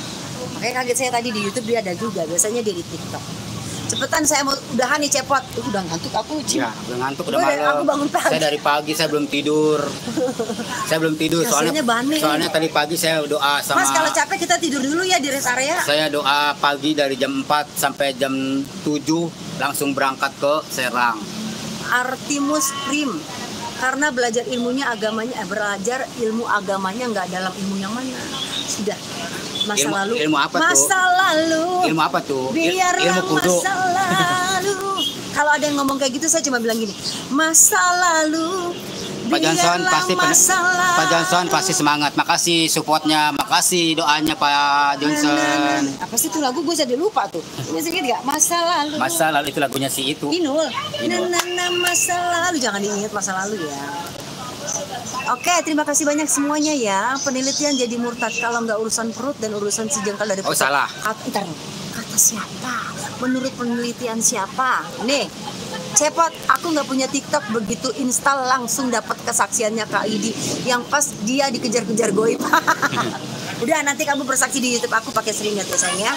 Makanya kaget saya tadi di YouTube dia ada juga, biasanya dia di TikTok. Cepetan saya mau udahan nih Cepot. Udah ngantuk aku, Cim. Ya, udah ngantuk udah malam. Aku bangun pagi. Saya dari pagi saya belum tidur. Saya belum tidur Hasilnya bane. soalnya tadi pagi saya doa sama. Mas kalau capek kita tidur dulu ya di rest area. Saya doa pagi dari jam 4 sampai jam 7 langsung berangkat ke Serang. Artimus Prim. Karena belajar ilmunya agamanya, belajar ilmu agamanya nggak dalam ilmu yang mana. Sudah. Masa lalu. Ilmu apa tuh? Masa lalu. Ilmu apa tuh? Biarlah Ilmu kudu. masa lalu. Kalau ada yang ngomong kayak gitu saya cuma bilang gini, masa lalu. Pak Johnson pasti masa lalu. Pak Johnson pasti semangat. Makasih supportnya, makasih doanya Pak Johnson. Apa sih itu lagu gue jadi lupa tuh. Masih ingat gak? Masa lalu. Masa lalu itu lagunya si itu. Inul. Inul. Masa lalu, jangan diingat masa lalu ya. Oke, terima kasih banyak semuanya ya. Penelitian jadi murtad kalau nggak urusan perut dan urusan si jengkal dari perut. Oh salah. Kata siapa? Menurut penelitian siapa? Nih, Cepot, aku nggak punya TikTok, begitu install langsung dapat kesaksiannya Kak Idi yang pas dia dikejar-kejar goib. Udah, nanti kamu bersaksi di YouTube aku pakai seringat ya sayang ya.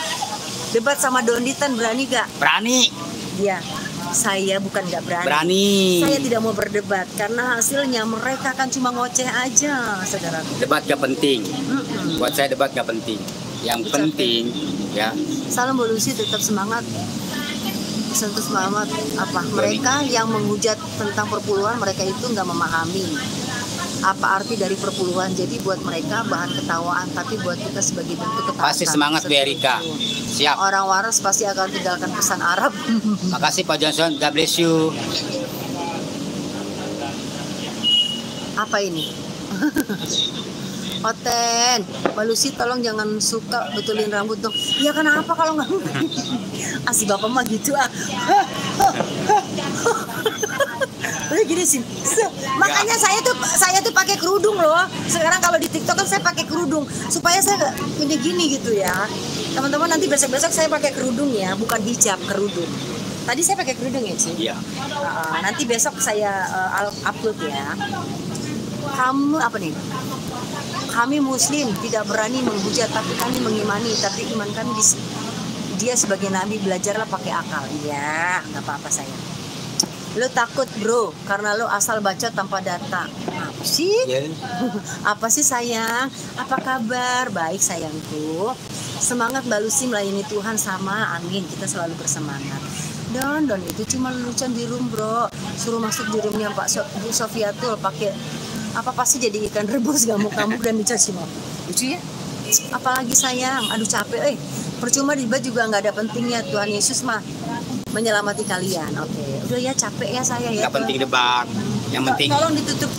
Debat sama Donditan berani gak? Berani. Iya. Saya bukan nggak berani. Berani. Saya tidak mau berdebat karena hasilnya mereka kan cuma ngoceh aja, saudara. Debat gak penting. Buat saya debat gak penting. Yang penting ya. Salam Bolusi, tetap semangat. Sentuh semangat apa? Mereka yang menghujat tentang perpuluhan, mereka itu nggak memahami apa arti dari perpuluhan. Jadi buat mereka bahan ketawaan, tapi buat kita sebagai bentuk ketaatan. Pasti semangat Bu Erika. Siap. Orang waras pasti akan tinggalkan pesan Arab. Makasih Pak Johnson, God bless you. Apa ini? Oten, Balusi tolong jangan suka betulin rambut dong. Ya kenapa kalau nggak? Asli bapak mah gitu ah. Udah gini sih. Makanya saya tuh pakai kerudung loh. Sekarang kalau di TikTok kan saya pakai kerudung supaya saya nggak gini gitu ya. Teman-teman nanti besok-besok saya pakai kerudung ya, bukan hijab, kerudung. Tadi saya pakai kerudung ya, Ci? Iya. Nanti besok saya upload ya. Kamu apa nih? Kami Muslim tidak berani menghujat, tapi kami mengimani. Tapi iman kami dia sebagai nabi, belajarlah pakai akal. Iya, nggak apa-apa sayang. Lo takut bro, karena lo asal baca tanpa data. Apa sih? Yeah. Apa sih sayang? Apa kabar? Baik sayangku. Semangat Balusi melayani Tuhan sama, amin. Kita selalu bersemangat. Don itu cuma lelucon di room bro. Suruh masuk di roomnya Pak Bu Sofiatul pakai apa pasti jadi ikan rebus gamuk-gamuk dan dicaci maki. Lucu ya? Apalagi sayang, aduh capek percuma debat juga nggak ada pentingnya. Tuhan Yesus mah menyelamati kalian. Oke, udah ya capek ya saya ya. Nggak penting debat, yang penting. Tolong ditutup.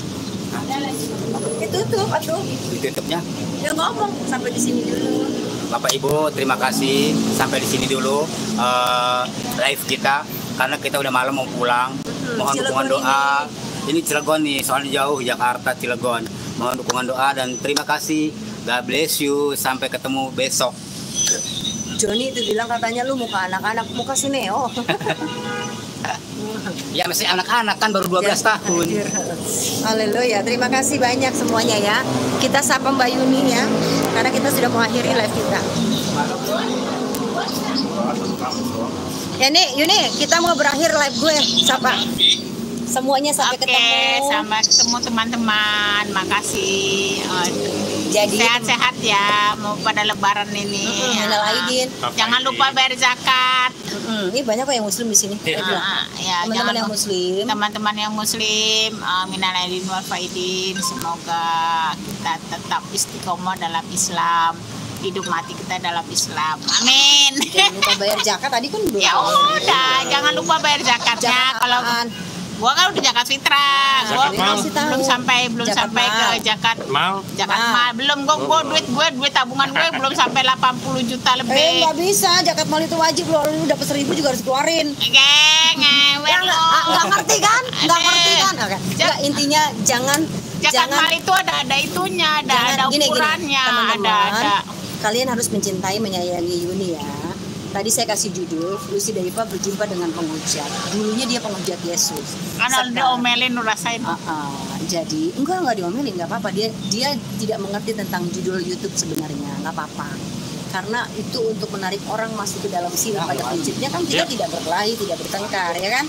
Ditutup atuh. Ditutupnya. Ya ngomong sampai di sini dulu. Bapak Ibu, terima kasih sampai di sini dulu live kita karena kita udah malam mau pulang. Mohon dukungan doa. Ini Cilegon nih, soalnya jauh Jakarta Cilegon. Mohon dukungan doa dan terima kasih. God bless you. Sampai ketemu besok. Joni itu bilang katanya lu muka anak-anak, muka si Neo. Ya masih anak-anak kan baru 12 tahun. Haleluya. Terima kasih banyak semuanya ya. Kita sapa Mbak Yuni ya. Karena kita sudah mengakhiri live kita. Ya nih, Yuni, kita mau berakhir live gue. Sapa. Semuanya sampai ketemu. Sampai ketemu teman-teman. Makasih. Jadi sehat-sehat ya mau pada lebaran ini. Aidin. Jangan lupa bayar zakat. Ini banyak kok yang muslim di sini. Ya, teman-teman yang muslim. Teman-teman yang muslim, minal aidin wal faidin. Semoga kita tetap istiqomah dalam Islam. Hidup mati kita dalam Islam. Amin. Jangan lupa bayar zakat tadi kan belum. Ya udah, jangan lupa bayar zakatnya. Kalau gua kan udah zakat fitrah, gua belum sampai ke zakat mal. Belum gua duit tabungan gue belum sampai 80 juta lebih. Nggak bisa, zakat mal itu wajib loh, lu dapat 1.000 juga harus keluarin. Ngewer lo. Nggak ngerti kan? Oke. Nggak, intinya jangan mal itu ada itunya, ada ukurannya, ada. Kalian harus mencintai, menyayangi Yuni ya. Tadi saya kasih judul Lucy Daipa berjumpa dengan penghujat. Dulunya dia penghujat Yesus. Karena diomelin rasain. Jadi enggak diomelin, nggak apa-apa. Dia tidak mengerti tentang judul YouTube sebenarnya, nggak apa-apa. Karena itu untuk menarik orang masuk ke dalam sini pada prinsipnya kan kita tidak berkelahi, tidak bertengkar, ya kan?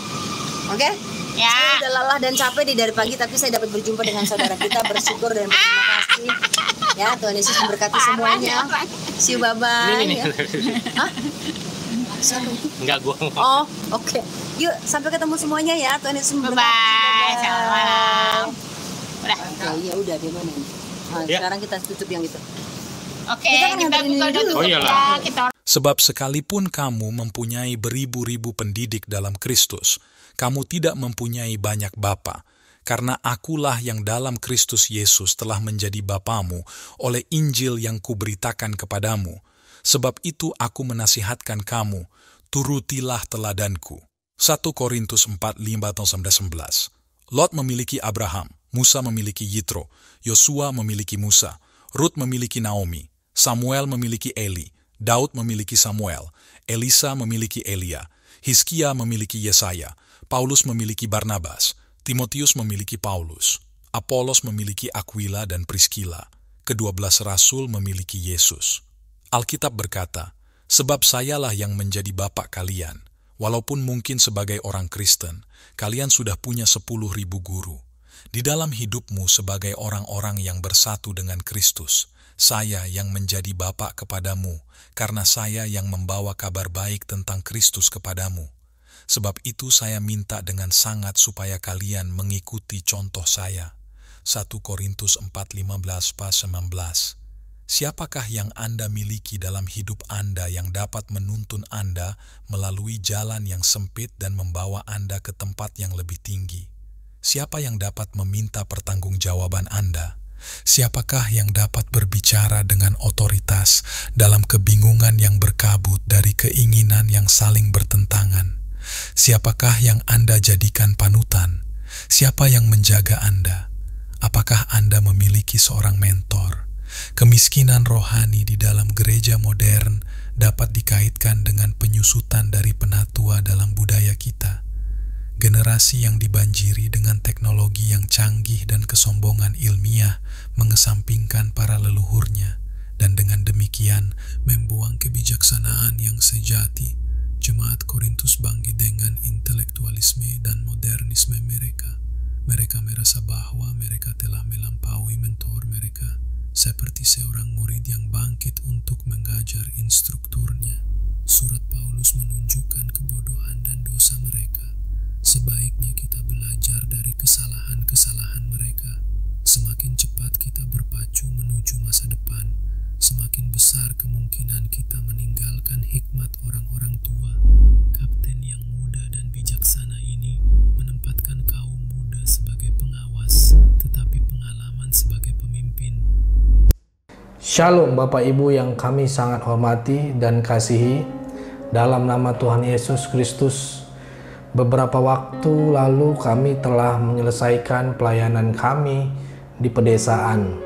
Oke? Ya. Saya udah lelah dan capek dari pagi, tapi saya dapat berjumpa dengan saudara kita, bersyukur dan berterima kasih. Ya, Tuhan Yesus memberkati semuanya. See you, bye-bye. Ini. Ya. Hah? Siapa itu? Enggak, gua. Oh, oke. Yuk, sampai ketemu semuanya ya. Tuhan Yesus memberkati. Bye. Selamat malam. Udah. Oke, ya udah di mana nih? Nah, Ya. sekarang kita tutup yang itu. Oke, Kita kan kita nganterin buka ini dulu. dulu. Oh, iyalah. Ya, kita Sebab sekalipun kamu mempunyai beribu-ribu pendidik dalam Kristus, kamu tidak mempunyai banyak bapa, karena akulah yang dalam Kristus Yesus telah menjadi bapamu oleh Injil yang kuberitakan kepadamu. Sebab itu aku menasihatkan kamu, turutilah teladanku. 1 Korintus 4, 5-11. Lot memiliki Abraham, Musa memiliki Yitro, Yosua memiliki Musa, Rut memiliki Naomi, Samuel memiliki Eli, Daud memiliki Samuel, Elisa memiliki Elia, Hizkia memiliki Yesaya, Paulus memiliki Barnabas, Timotius memiliki Paulus, Apolos memiliki Aquila dan Priscilla, ke-12 rasul memiliki Yesus. Alkitab berkata, sebab sayalah yang menjadi bapak kalian, walaupun mungkin sebagai orang Kristen, kalian sudah punya 10.000 guru. Di dalam hidupmu sebagai orang-orang yang bersatu dengan Kristus, saya yang menjadi bapak kepadamu, karena saya yang membawa kabar baik tentang Kristus kepadamu. Sebab itu saya minta dengan sangat supaya kalian mengikuti contoh saya. 1 Korintus 4, 15-19. Siapakah yang Anda miliki dalam hidup Anda yang dapat menuntun Anda melalui jalan yang sempit dan membawa Anda ke tempat yang lebih tinggi? Siapa yang dapat meminta pertanggungjawaban Anda? Siapakah yang dapat berbicara dengan otoritas dalam kebingungan yang berkabut dari keinginan yang saling bertentangan? Siapakah yang Anda jadikan panutan? Siapa yang menjaga Anda? Apakah Anda memiliki seorang mentor? Kemiskinan rohani di dalam gereja modern dapat dikaitkan dengan penyusutan dari penatua dalam budaya kita. Generasi yang dibanjiri dengan teknologi yang canggih dan kesombongan ilmiah mengesampingkan para leluhurnya, dan dengan demikian membuang kebijaksanaan yang sejati. Jemaat Korintus bangkit dengan intelektualisme dan modernisme mereka. Mereka merasa bahwa mereka telah melampaui mentor mereka, seperti seorang murid yang bangkit untuk mengajar instrukturnya. Surat Paulus menunjukkan kebodohan dan dosa mereka. Sebaiknya kita belajar dari kesalahan-kesalahan mereka. Semakin cepat kita berpacu menuju masa depan, semakin besar kemungkinan kita meninggalkan hikmat orang-orang tua. Kapten yang muda dan bijaksana ini menempatkan kaum muda sebagai pengawas, tetapi pengalaman sebagai pemimpin. Shalom Bapak Ibu yang kami sangat hormati dan kasihi, dalam nama Tuhan Yesus Kristus. Beberapa waktu lalu kami telah menyelesaikan pelayanan kami di pedesaan.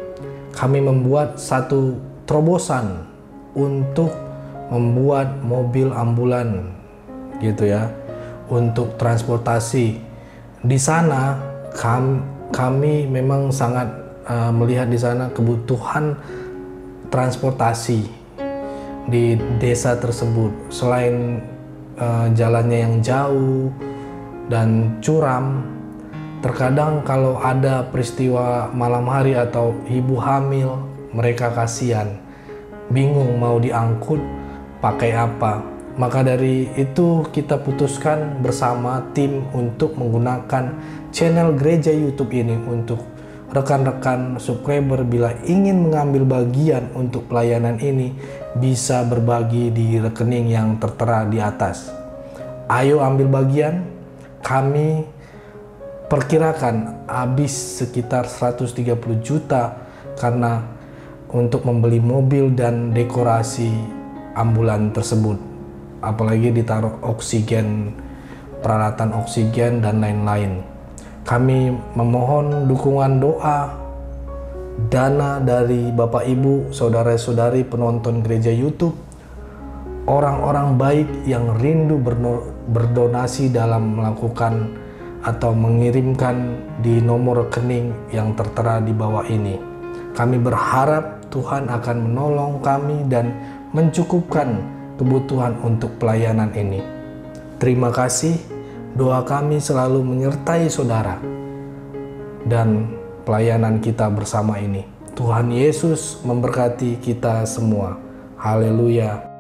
Kami membuat satu terobosan untuk membuat mobil ambulan gitu ya, untuk transportasi. Di sana kami memang sangat melihat di sana kebutuhan transportasi di desa tersebut. Selain jalannya yang jauh dan curam, terkadang kalau ada peristiwa malam hari atau ibu hamil, mereka kasihan, bingung mau diangkut pakai apa. Maka dari itu kita putuskan bersama tim untuk menggunakan channel gereja YouTube ini untuk rekan-rekan subscriber bila ingin mengambil bagian untuk pelayanan ini bisa berbagi di rekening yang tertera di atas. Ayo ambil bagian. Kami perkirakan habis sekitar 130 juta karena untuk membeli mobil dan dekorasi ambulan tersebut. Apalagi ditaruh oksigen, peralatan oksigen dan lain-lain. Kami memohon dukungan doa, dana dari Bapak Ibu, saudara-saudari penonton gereja YouTube, orang-orang baik yang rindu berdonasi dalam melakukan atau mengirimkan di nomor rekening yang tertera di bawah ini. Kami berharap Tuhan akan menolong kami dan mencukupkan kebutuhan untuk pelayanan ini. Terima kasih, doa kami selalu menyertai saudara dan pelayanan kita bersama ini. Tuhan Yesus memberkati kita semua. Haleluya.